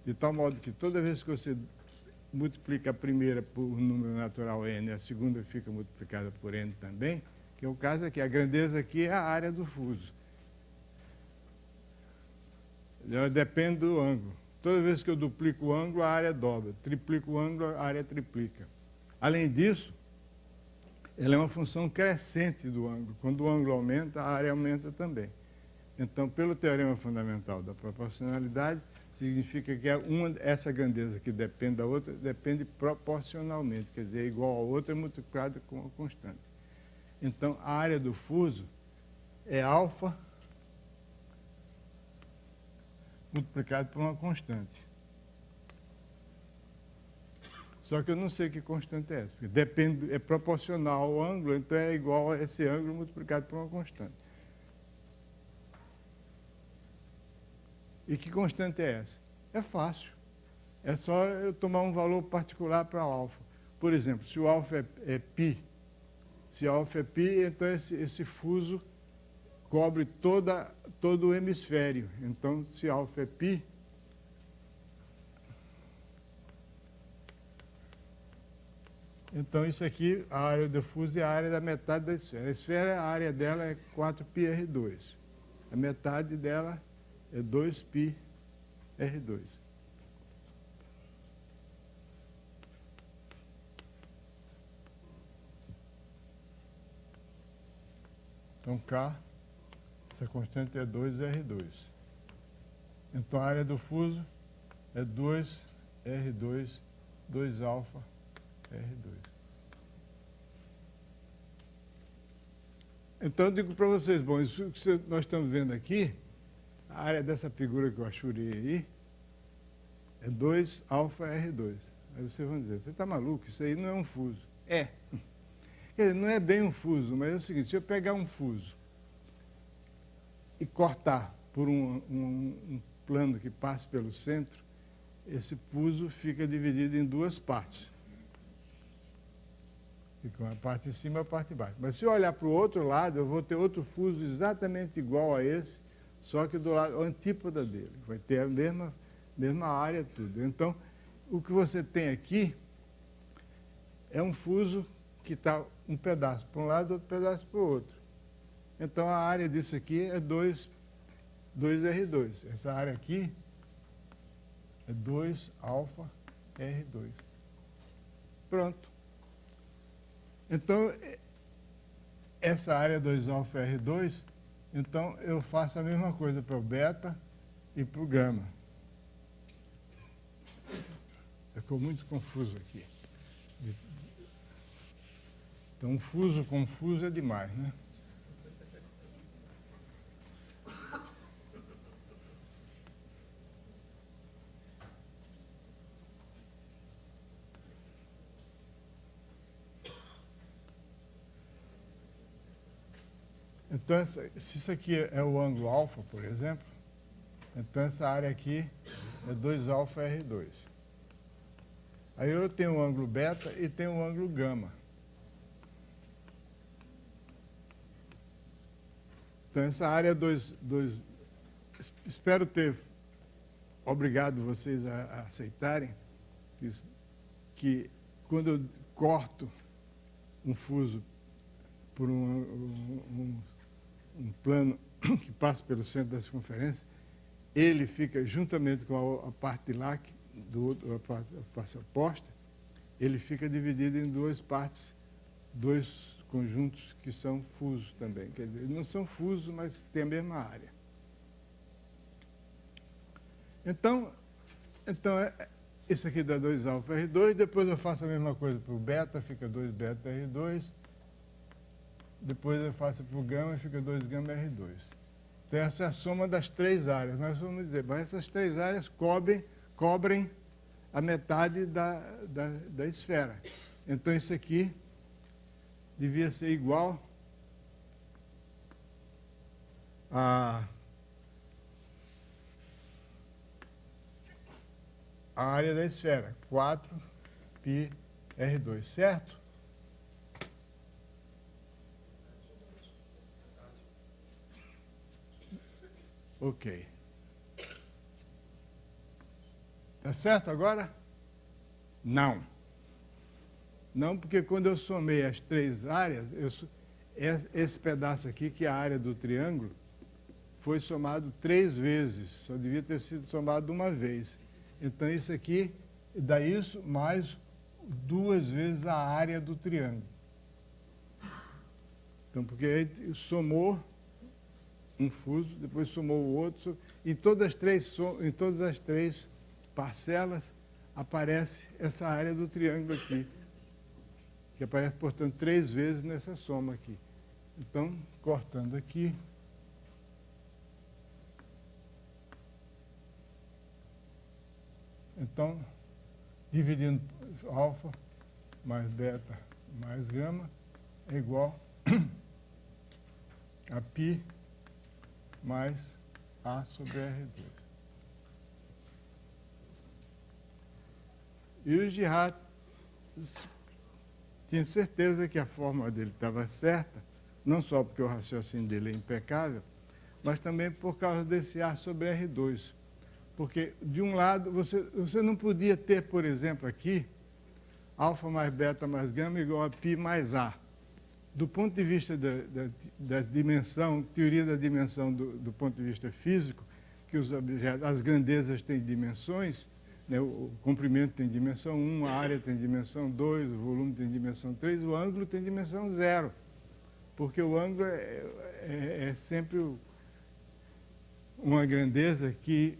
de tal modo que toda vez que você multiplica a primeira por um número natural n, a segunda fica multiplicada por n também, que é o caso aqui. A grandeza aqui é a área do fuso. Ela depende do ângulo. Toda vez que eu duplico o ângulo, a área dobra. Triplico o ângulo, a área triplica. Além disso, ela é uma função crescente do ângulo. Quando o ângulo aumenta, a área aumenta também. Então, pelo teorema fundamental da proporcionalidade, significa que essa grandeza que depende da outra, depende proporcionalmente, quer dizer, é igual a outra multiplicada com a constante. Então, a área do fuso é alfa multiplicado por uma constante. Só que eu não sei que constante é essa, porque é proporcional ao ângulo, então é igual a esse ângulo multiplicado por uma constante. E que constante é essa? É fácil. É só eu tomar um valor particular para o alfa. Por exemplo, se o alfa é π, se alfa é π, então esse fuso cobre todo o hemisfério. Então, se alfa é π, então isso aqui, a área do fuso é a área da metade da esfera. A esfera, a área dela é 4πr2. A metade dela é 2πr2. Então, K, essa constante é 2R2. Então, a área do fuso é 2R2, 2alfa R2. Então, eu digo para vocês, bom, isso que nós estamos vendo aqui, a área dessa figura que eu achurei aí, é 2alfa R2. Aí vocês vão dizer, você está maluco? Isso aí não é um fuso. É. Quer dizer, não é bem um fuso, mas é o seguinte, se eu pegar um fuso e cortar por um plano que passe pelo centro, esse fuso fica dividido em 2 partes. Fica uma parte em cima e uma parte embaixo. Mas se eu olhar para o outro lado, eu vou ter outro fuso exatamente igual a esse, só que do lado, a antípoda dele. Vai ter a mesma área, tudo. Então, o que você tem aqui é um fuso que está um pedaço para um lado, outro pedaço para o outro. Então, a área disso aqui é 2R2. Essa área aqui é 2alfa R2. Pronto. Então, essa área 2alfa R2, então eu faço a mesma coisa para o beta e para o gama. Ficou muito confuso aqui. Então, um fuso confuso é demais, né? Então, se isso aqui é o ângulo alfa, por exemplo, então essa área aqui é 2alfa R2. Aí eu tenho o ângulo beta e tenho o ângulo gama. Então, essa área 2, espero ter obrigado vocês a aceitarem que quando eu corto um fuso por um plano que passa pelo centro da circunferência, ele fica, juntamente com a parte de lá, a face oposta, ele fica dividido em duas partes, dois conjuntos que são fusos também. Quer dizer, não são fusos, mas têm a mesma área. Então isso aqui dá 2 alfa R2, depois eu faço a mesma coisa para o beta, fica 2 beta R2, depois eu faço para o gama, fica 2 gama R2. Então, essa é a soma das 3 áreas. Nós vamos dizer, mas essas 3 áreas cobrem a metade da esfera. Então, isso aqui devia ser igual a área da esfera, 4πr2, certo? Ok. Tá certo agora? Não. Não, porque quando eu somei as 3 áreas, esse pedaço aqui, que é a área do triângulo, foi somado 3 vezes, só devia ter sido somado uma vez. Então, isso aqui dá isso mais 2 vezes a área do triângulo. Então, porque aí somou um fuso, depois somou o outro, em todas as três parcelas aparece essa área do triângulo aqui, que aparece, portanto, 3 vezes nessa soma aqui. Então, cortando aqui, então, dividindo alfa mais beta mais gama é igual a π mais A sobre R2. E o Girard tinha certeza que a fórmula dele estava certa, não só porque o raciocínio dele é impecável, mas também por causa desse A sobre R2. Porque, de um lado, você não podia ter, por exemplo, aqui, alfa mais beta mais gama igual a π mais A. Do ponto de vista da dimensão, teoria da dimensão do ponto de vista físico, que os objetos, as grandezas têm dimensões, né, o comprimento tem dimensão 1, a área tem dimensão 2, o volume tem dimensão 3, o ângulo tem dimensão 0. Porque o ângulo é sempre uma grandeza que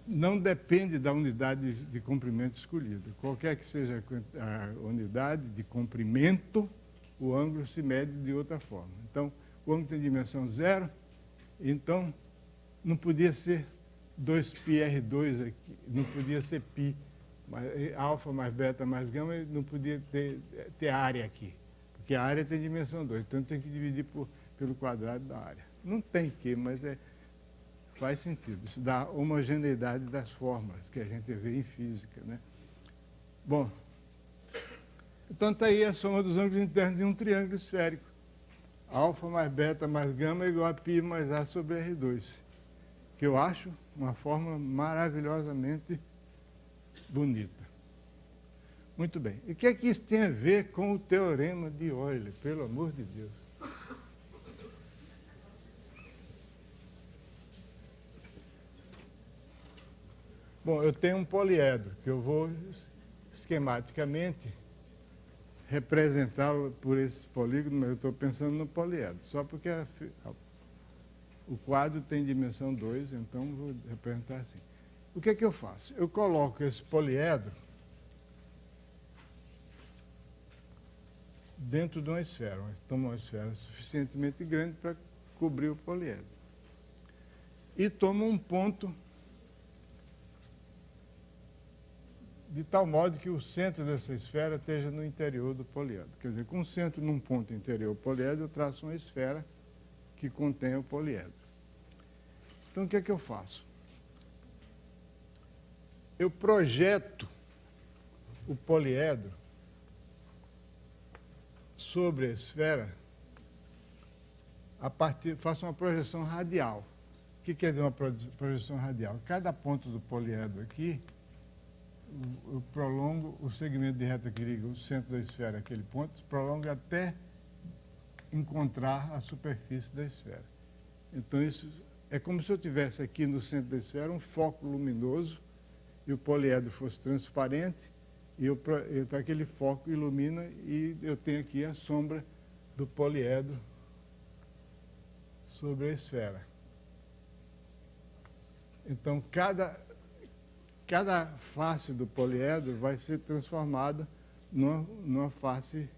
não depende da unidade de comprimento escolhida. Qualquer que seja a unidade de comprimento, o ângulo se mede de outra forma. Então, o ângulo tem dimensão 0, então não podia ser 2πr2 aqui, não podia ser π, alfa mais beta mais gama, não podia ter área aqui, porque a área tem dimensão 2, então tem que dividir pelo quadrado da área. Não tem que, mas faz sentido. Isso dá a homogeneidade das fórmulas que a gente vê em física, né? Bom, então está aí a soma dos ângulos internos de um triângulo esférico. Alfa mais beta mais gama é igual a π mais A sobre R2, que eu acho uma fórmula maravilhosamente bonita. Muito bem. E o que é que isso tem a ver com o teorema de Euler, pelo amor de Deus? Bom, eu tenho um poliedro, que eu vou esquematicamente representá-lo por esse polígono, mas eu estou pensando no poliedro, só porque o quadro tem dimensão 2, então vou representar assim. O que é que eu faço? Eu coloco esse poliedro dentro de uma esfera, uma esfera suficientemente grande para cobrir o poliedro. E tomo um ponto de tal modo que o centro dessa esfera esteja no interior do poliedro. Quer dizer, com o centro num ponto interior do poliedro, eu traço uma esfera que contém o poliedro. Então, o que é que eu faço? Eu projeto o poliedro sobre a esfera, faço uma projeção radial. O que quer dizer uma projeção radial? Cada ponto do poliedro aqui, eu prolongo o segmento de reta que liga o centro da esfera, aquele ponto, prolongo até encontrar a superfície da esfera. Então, isso é como se eu tivesse aqui no centro da esfera um foco luminoso e o poliedro fosse transparente e aquele foco ilumina e eu tenho aqui a sombra do poliedro sobre a esfera. Então, cada face do poliedro vai ser transformada numa face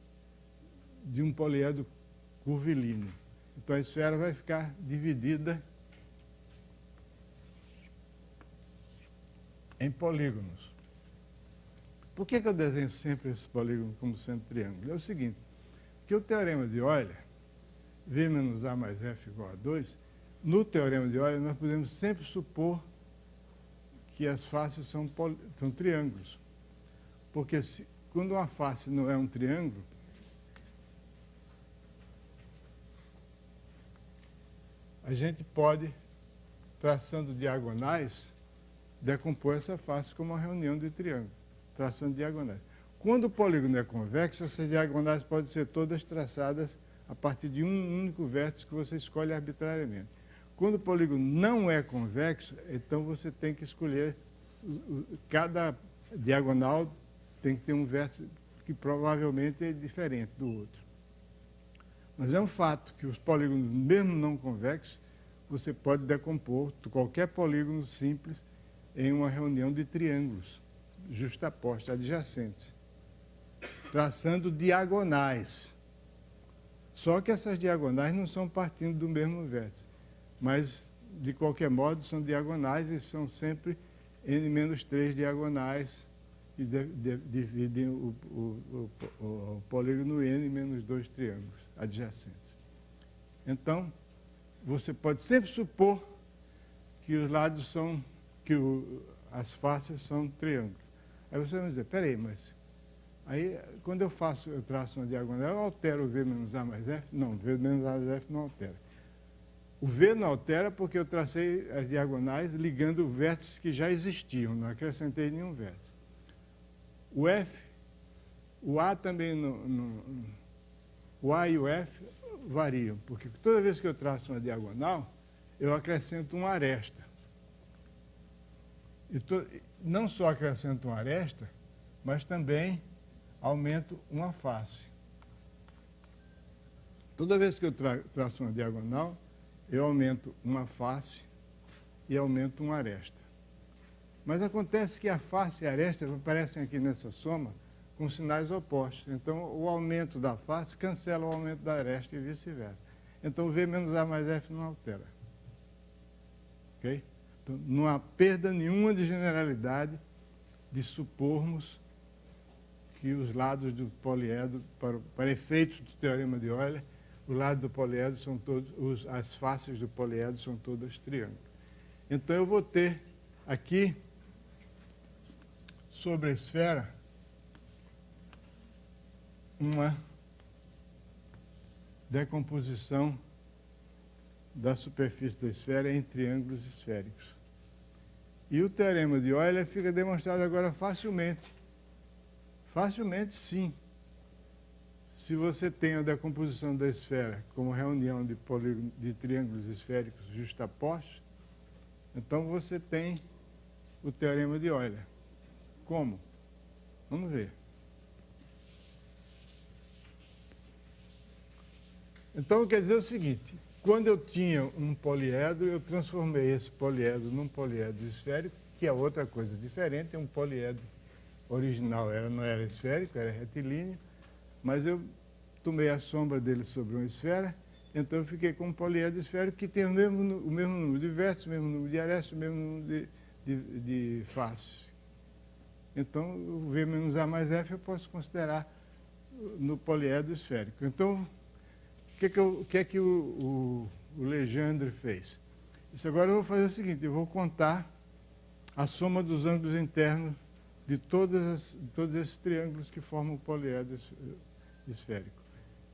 de um poliedro curvilíneo. Então, a esfera vai ficar dividida em polígonos. Por que eu desenho sempre esse polígono como sendo triângulo? É o seguinte, que o teorema de Euler, V menos A mais F igual a 2, no teorema de Euler nós podemos sempre supor que as faces são triângulos. Porque quando uma face não é um triângulo, a gente pode, traçando diagonais, decompor essa face como uma reunião de triângulo, traçando diagonais. Quando o polígono é convexo, essas diagonais podem ser todas traçadas a partir de um único vértice que você escolhe arbitrariamente. Quando o polígono não é convexo, então você tem que escolher, cada diagonal tem que ter um vértice que provavelmente é diferente do outro. Mas é um fato que os polígonos, mesmo não convexos, você pode decompor qualquer polígono simples em uma reunião de triângulos justapostos, adjacentes, traçando diagonais. Só que essas diagonais não são partindo do mesmo vértice, mas, de qualquer modo, são diagonais e são sempre n-3 diagonais que dividem o polígono n menos 2 triângulos adjacentes. Então, você pode sempre supor que os lados são, as faces são triângulos. Aí você vai dizer, peraí, mas aí quando eu traço uma diagonal, eu altero o V menos A mais F? Não, V menos A mais F não altera. O V não altera porque eu tracei as diagonais ligando vértices que já existiam, não acrescentei nenhum vértice. O F, o A também o A e o F variam, porque toda vez que eu traço uma diagonal, eu acrescento uma aresta. E não só acrescento uma aresta, mas também aumento uma face. Toda vez que eu traço uma diagonal, eu aumento uma face e aumento uma aresta. Mas acontece que a face e a aresta aparecem aqui nessa soma com sinais opostos. Então, o aumento da face cancela o aumento da aresta e vice-versa. Então, V menos A mais F não altera. Ok? Então, não há perda nenhuma de generalidade de supormos que os lados do poliedro, para efeitos do teorema de Euler, os lados do poliedro são todos, as faces do poliedro são todas triângulos. Então, eu vou ter aqui, sobre a esfera, uma decomposição da superfície da esfera em triângulos esféricos. E o teorema de Euler fica demonstrado agora facilmente. Facilmente, sim. Se você tem a decomposição da esfera como reunião de triângulos esféricos justapostos, então você tem o teorema de Euler. Como? Vamos ver. Então, quer dizer o seguinte, quando eu tinha um poliedro, eu transformei esse poliedro num poliedro esférico, que é outra coisa diferente, um poliedro original não era esférico, era retilíneo, mas eu tomei a sombra dele sobre uma esfera, então eu fiquei com um poliedro esférico que tem o mesmo número de vértices, o mesmo número de arestas, o mesmo número de faces. Então, o V menos A mais F eu posso considerar no poliedro esférico. Então, o que é que o Legendre fez? Isso agora eu vou fazer o seguinte, eu vou contar a soma dos ângulos internos de todos esses triângulos que formam o poliedro esférico.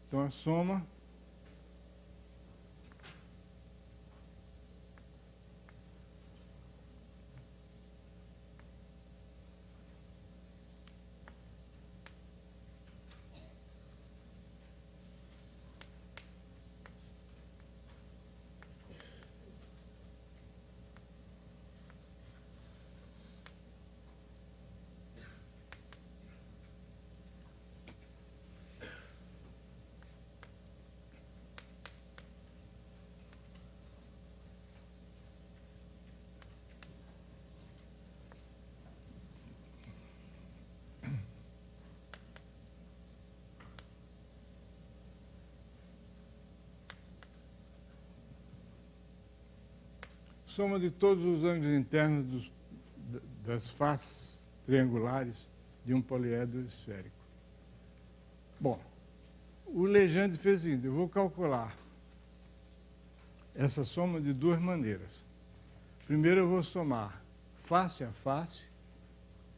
Então, a soma soma de todos os ângulos internos das faces triangulares de um poliedro esférico. Bom, o Legendre fez o seguinte: eu vou calcular essa soma de duas maneiras. Primeiro eu vou somar face a face,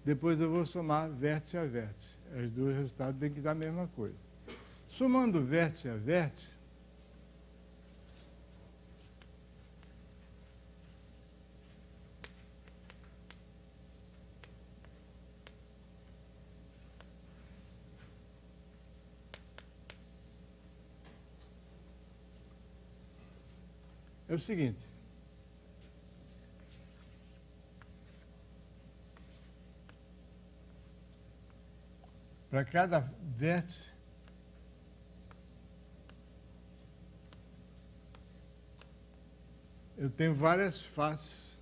depois eu vou somar vértice a vértice. Os dois resultados têm que dar a mesma coisa. Somando vértice a vértice, é o seguinte: para cada vértice, eu tenho várias faces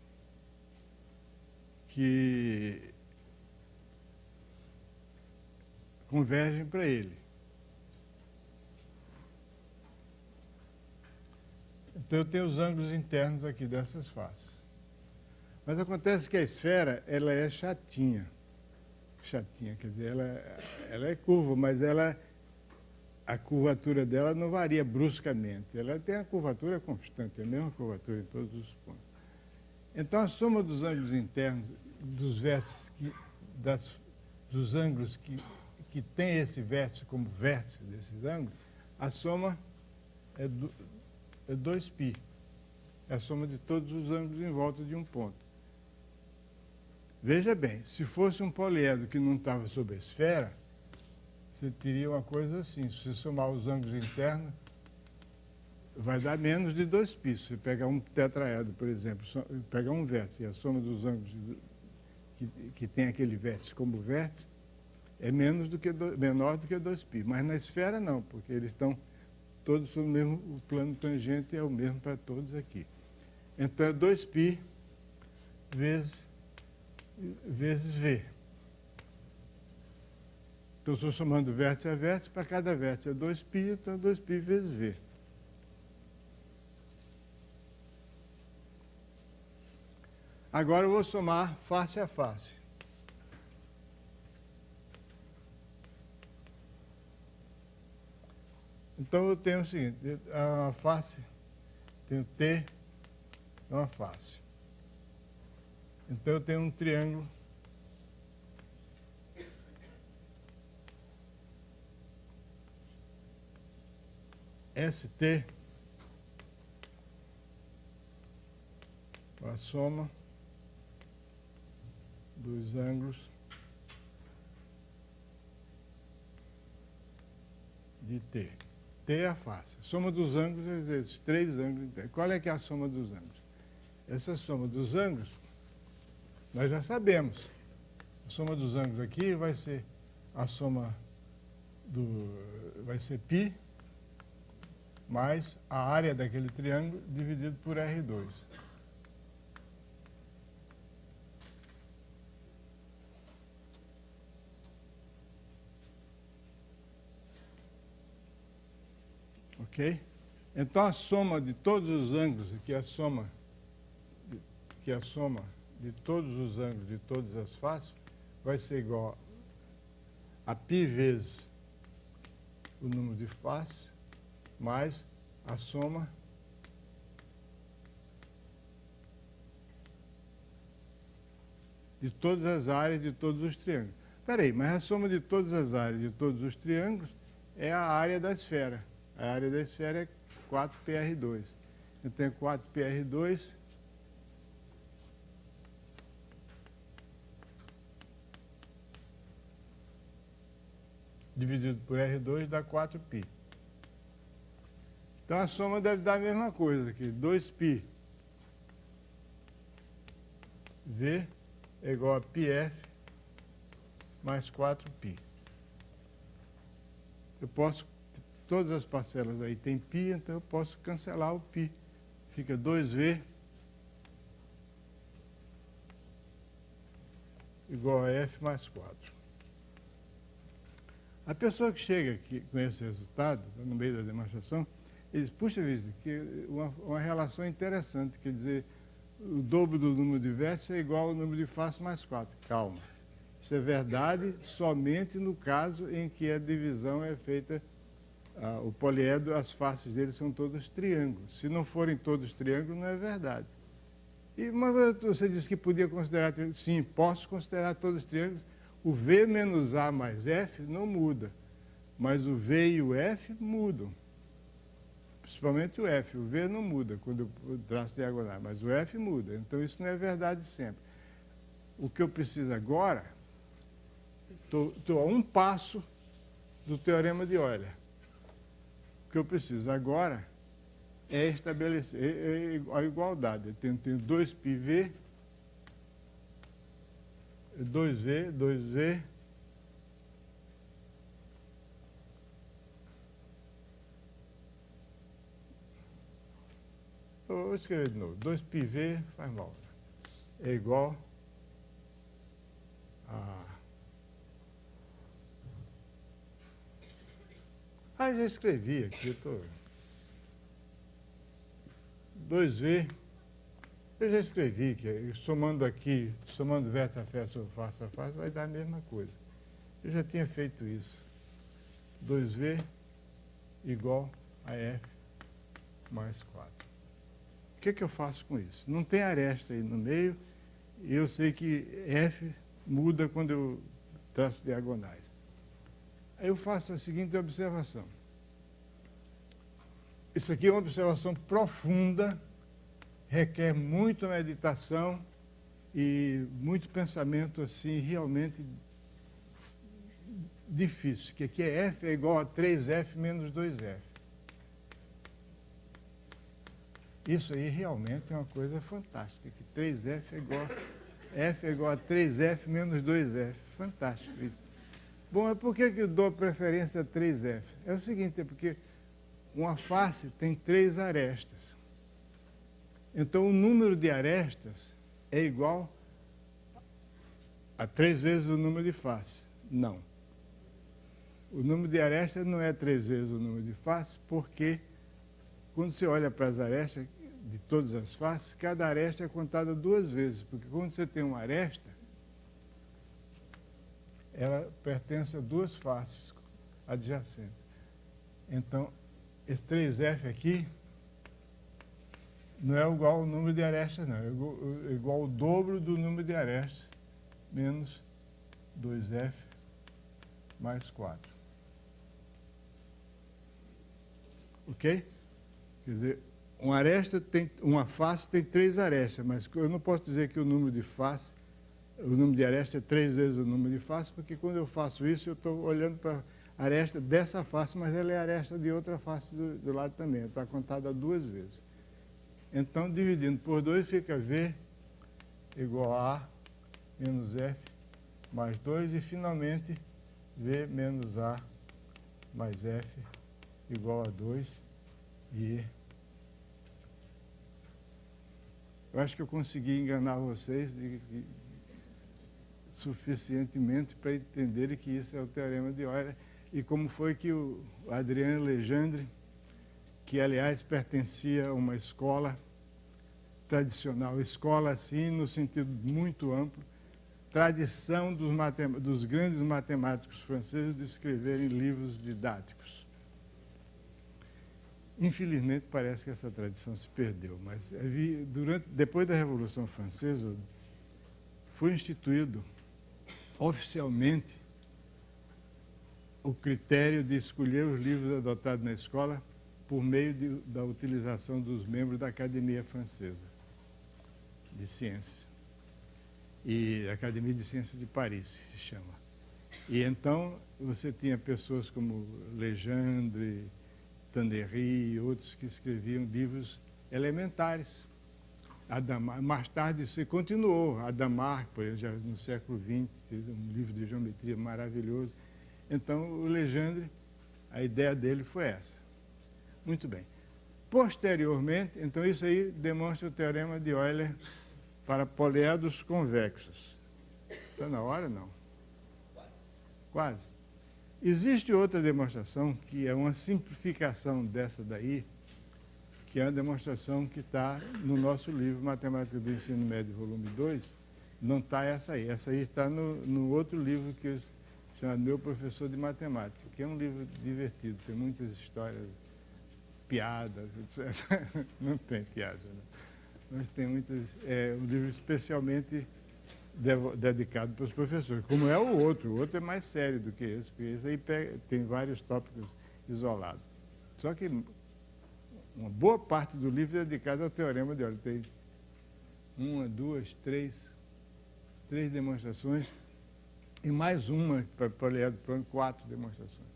que convergem para ele. Então, eu tenho os ângulos internos aqui dessas faces. Mas acontece que a esfera, ela é chatinha. Chatinha, quer dizer, ela é curva, mas a curvatura dela não varia bruscamente. Ela tem a curvatura constante, a mesma curvatura em todos os pontos. Então, a soma dos ângulos internos, dos vértices, dos ângulos que tem esse vértice como vértice desses ângulos, a soma é 2π. É a soma de todos os ângulos em volta de um ponto. Veja bem, se fosse um poliedro que não estava sobre a esfera, você teria uma coisa assim: se você somar os ângulos internos, vai dar menos de 2π. Se você pegar um tetraedro, por exemplo, pegar um vértice e a soma dos ângulos que tem aquele vértice como vértice, é menor do que 2π. Mas na esfera não, porque eles estão todos sobre o mesmo, o plano tangente é o mesmo para todos aqui. Então, é 2π vezes V. Então, estou somando vértice a vértice, para cada vértice é 2π, então 2π vezes V. Agora eu vou somar face a face. Então, eu tenho o seguinte: a face, tenho T, é uma face. Então, eu tenho um triângulo ST, a soma dos ângulos de T. T é a face. A soma dos ângulos é esses três ângulos. Qual é que é a soma dos ângulos? Essa soma dos ângulos, nós já sabemos. A soma dos ângulos aqui vai ser a soma vai ser π mais a área daquele triângulo dividido por R2. Ok? Então, a soma de todos os ângulos, que é a soma de todos os ângulos de todas as faces, vai ser igual a π vezes o número de faces, mais a soma de todas as áreas de todos os triângulos. Espera aí, mas a soma de todas as áreas de todos os triângulos é a área da esfera. A área da esfera é 4πr2. Então é 4πr2 dividido por R2 dá 4π. Então a soma deve dar a mesma coisa aqui, 2π V é igual a πf mais 4π. Eu posso, todas as parcelas aí tem π, então eu posso cancelar o π. Fica 2V igual a F mais 4. A pessoa que chega aqui com esse resultado, no meio da demonstração, ele diz, puxa vida, que uma relação interessante, quer dizer, o dobro do número de vértices é igual ao número de faces mais 4. Calma. Isso é verdade somente no caso em que a divisão é feita, o poliedro, as faces dele são todos triângulos. Se não forem todos triângulos, não é verdade. Mas você disse que podia considerar triângulos. Sim, posso considerar todos triângulos. O V menos A mais F não muda, mas o V e o F mudam. Principalmente o F. O V não muda quando eu traço diagonal, mas o F muda. Então, isso não é verdade sempre. O que eu preciso agora, estou a um passo do teorema de Euler. O que eu preciso agora é estabelecer a igualdade. Eu tenho 2πV, 2V, 2V, vou escrever de novo, 2πV, faz mal, é igual a... já escrevi aqui, eu estou... 2V, eu já escrevi que somando aqui, somando vértice a vértice ou face a face, vai dar a mesma coisa. Eu já tinha feito isso. 2V igual a F mais 4. O que eu faço com isso? Não tem aresta aí no meio, e eu sei que F muda quando eu traço diagonais. Aí eu faço a seguinte observação. Isso aqui é uma observação profunda, requer muita meditação e muito pensamento assim, realmente difícil, que aqui é F é igual a 3F menos 2F. Isso aí realmente é uma coisa fantástica, que 3F é igual, F é igual a 3F menos 2F. Fantástico isso. Bom, é por que eu dou preferência a 3F? É o seguinte, é porque uma face tem 3 arestas. Então, o número de arestas é igual a 3 vezes o número de faces. Não. O número de arestas não é 3 vezes o número de faces, porque quando você olha para as arestas de todas as faces, cada aresta é contada 2 vezes, porque quando você tem uma aresta, ela pertence a 2 faces adjacentes. Então, esse 3F aqui não é igual ao número de arestas, não. É igual ao dobro do número de arestas, menos 2F mais 4. Ok? Quer dizer, uma face tem 3 arestas, mas eu não posso dizer que o número de face, o número de aresta é 3 vezes o número de face, porque quando eu faço isso, eu estou olhando para a aresta dessa face, mas ela é a aresta de outra face do lado também. Está contada 2 vezes. Então, dividindo por 2, fica V igual a A menos F mais 2, e finalmente V menos A mais F igual a 2 e eu acho que eu consegui enganar vocês suficientemente para entenderem que isso é o teorema de Euler, e como foi que o Adriano Legendre, que aliás pertencia a uma escola tradicional, escola assim no sentido muito amplo, tradição dos grandes matemáticos franceses de escreverem livros didáticos. Infelizmente, parece que essa tradição se perdeu, mas depois da Revolução Francesa, foi instituído oficialmente o critério de escolher os livros adotados na escola por meio da utilização dos membros da Academia Francesa de Ciências, e a Academia de Ciências de Paris, se chama. E então você tinha pessoas como Legendre, Tannery e outros que escreviam livros elementares. Mais tarde isso continuou. Adamar, por exemplo, já no século XX, teve um livro de geometria maravilhoso. Então, o Legendre, a ideia dele foi essa. Muito bem. Posteriormente, então isso aí demonstra o teorema de Euler para poliedros convexos. Está na hora, não? Quase. Existe outra demonstração, que é uma simplificação dessa daí, que é uma demonstração que está no nosso livro Matemática do Ensino Médio, volume 2. Não está essa aí. Essa aí está no outro livro que eu chamo Meu Professor de Matemática, que é um livro divertido, tem muitas histórias, piadas, etc. Não tem piada, não. Mas tem muitas... É um livro especialmente dedicado para os professores, como é o outro é mais sério do que esse, porque esse aí tem vários tópicos isolados. Só que uma boa parte do livro é dedicado ao teorema de Euler. Tem três demonstrações e mais uma para poliedro plano, 4 demonstrações.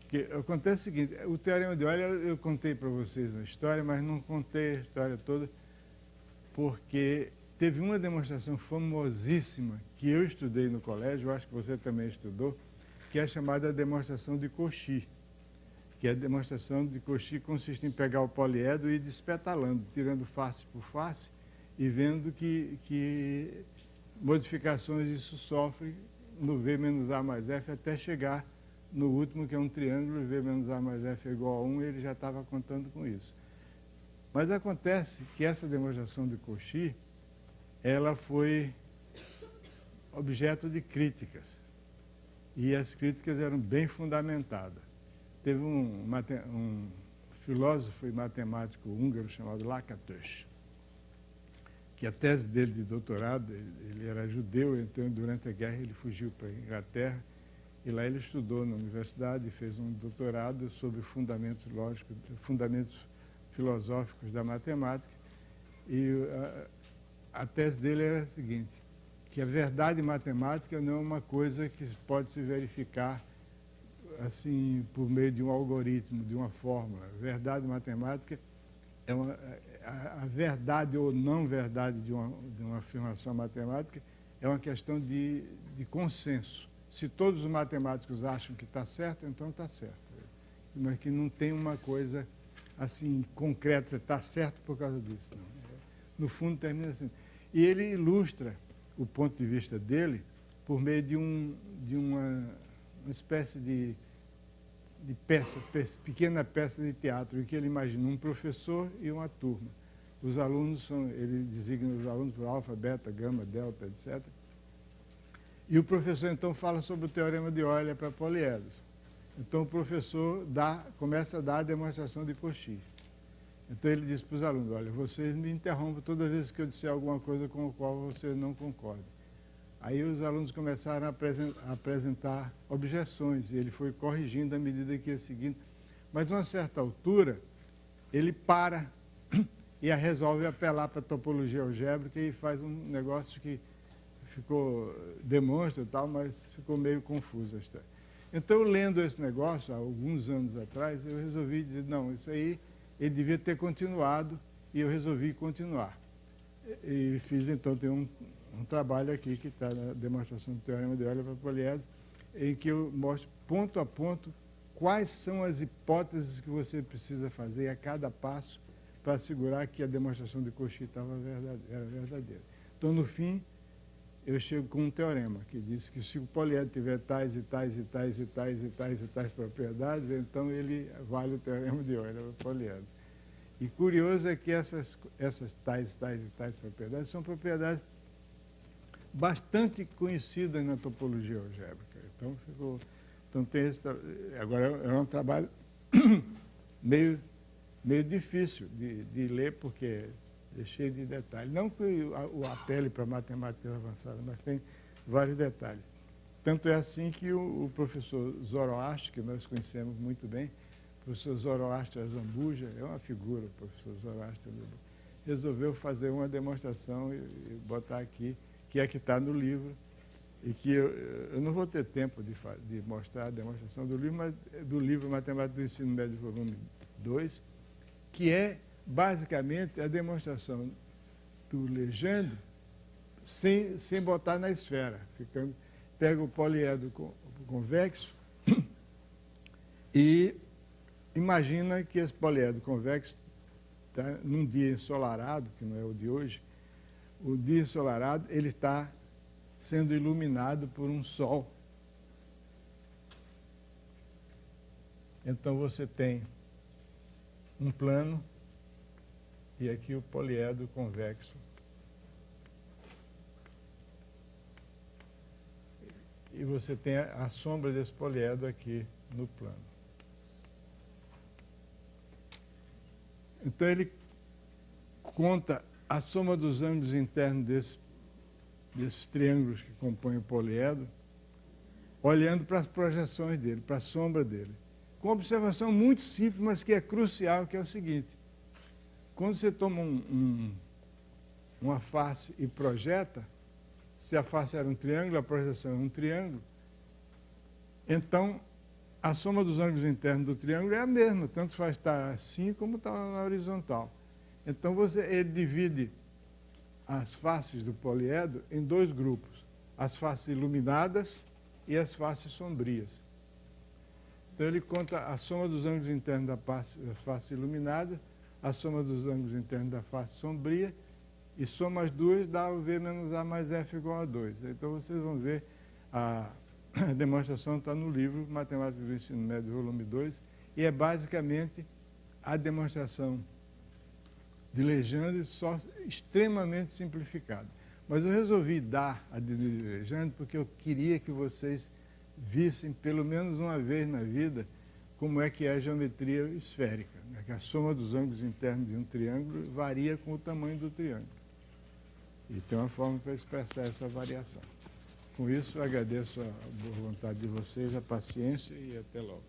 Porque acontece o seguinte, o teorema de Euler eu contei para vocês na história, mas não contei a história toda, porque teve uma demonstração famosíssima que eu estudei no colégio, eu acho que você também estudou, que é a chamada demonstração de Cauchy. Que a demonstração de Cauchy consiste em pegar o poliedro e ir despetalando, tirando face por face e vendo que modificações isso sofre no V menos A mais F até chegar no último, que é um triângulo, V menos A mais F é igual a 1, e ele já estava contando com isso. Mas acontece que essa demonstração de Cauchy, ela foi objeto de críticas, e as críticas eram bem fundamentadas. Teve um filósofo e matemático húngaro chamado Lakatos, que a tese dele de doutorado, ele era judeu, então durante a guerra ele fugiu para a Inglaterra, e lá ele estudou na universidade e fez um doutorado sobre fundamentos lógicos, fundamentos filosóficos da matemática, e a tese dele era a seguinte, que a verdade matemática não é uma coisa que pode se verificar assim, por meio de um algoritmo, de uma fórmula. A verdade matemática é a verdade ou não verdade de uma afirmação matemática é uma questão de consenso. Se todos os matemáticos acham que está certo, então está certo. Mas que não tem uma coisa assim concreta, está certo por causa disso. Não. No fundo, termina assim. E ele ilustra o ponto de vista dele por meio de uma espécie de pequena peça de teatro, em que ele imagina um professor e uma turma. Os alunos ele designa os alunos por alfa, beta, gama, delta, etc. E o professor, então, fala sobre o teorema de Euler para poliedros. Então, o professor começa a dar a demonstração de Cauchy. Então, ele diz para os alunos, olha, vocês me interrompem toda vez que eu disser alguma coisa com a qual vocês não concordam. Aí os alunos começaram a apresentar objeções, e ele foi corrigindo à medida que ia seguindo. Mas, a uma certa altura, ele para e resolve apelar para a topologia algébrica e faz um negócio que demonstra tal, mas ficou meio confuso a história. Então, lendo esse negócio, há alguns anos atrás, eu resolvi dizer, não, isso aí ele devia ter continuado, e eu resolvi continuar. E fiz, então, tem um trabalho aqui que está na demonstração do teorema de Euler para poliedro, em que eu mostro ponto a ponto quais são as hipóteses que você precisa fazer a cada passo para assegurar que a demonstração de Cauchy era verdadeira. Então, no fim, eu chego com um teorema que diz que se o poliedro tiver tais e tais e tais e tais e tais e tais propriedades, então ele vale o teorema de Euler para poliedro. E curioso é que essas tais e tais propriedades são propriedades bastante conhecidas na topologia algébrica. Então tem esse, agora é um trabalho meio difícil de ler, porque É cheio de detalhes. Não que o apele para matemáticas avançadas, mas tem vários detalhes. Tanto é assim que o professor Zoroastro, que nós conhecemos muito bem, o professor Zoroastro Azambuja, é uma figura, o professor Zoroastro, resolveu fazer uma demonstração e botar aqui, que é que está no livro, e que eu não vou ter tempo de mostrar a demonstração do livro, mas do livro Matemática do Ensino Médio, volume 2, que é basicamente a demonstração do Legendre sem botar na esfera. Pega o poliedro convexo e imagina que esse poliedro convexo está num dia ensolarado, que não é o de hoje. O dia ensolarado ele está sendo iluminado por um sol. Então você tem um plano e aqui o poliedro convexo. E você tem a sombra desse poliedro aqui no plano. Então ele conta a soma dos ângulos internos desses triângulos que compõem o poliedro, olhando para as projeções dele, para a sombra dele. Com uma observação muito simples, mas que é crucial, que é o seguinte: quando você toma uma face e projeta, se a face era um triângulo, a projeção é um triângulo, então a soma dos ângulos internos do triângulo é a mesma, tanto faz estar assim como estar na horizontal. Então ele divide as faces do poliedro em dois grupos, as faces iluminadas e as faces sombrias. Então ele conta a soma dos ângulos internos da face iluminada, a soma dos ângulos internos da face sombria, e soma as duas, dá o V menos A mais F igual a 2. Então vocês vão ver, a demonstração está no livro Matemática do Ensino Médio, volume 2, e é basicamente a demonstração de Legendre, só extremamente simplificada. Mas eu resolvi dar a de Legendre porque eu queria que vocês vissem, pelo menos uma vez na vida, como é que é a geometria esférica, né? Que a soma dos ângulos internos de um triângulo varia com o tamanho do triângulo. E tem uma forma para expressar essa variação. Com isso, eu agradeço a boa vontade de vocês, a paciência e até logo.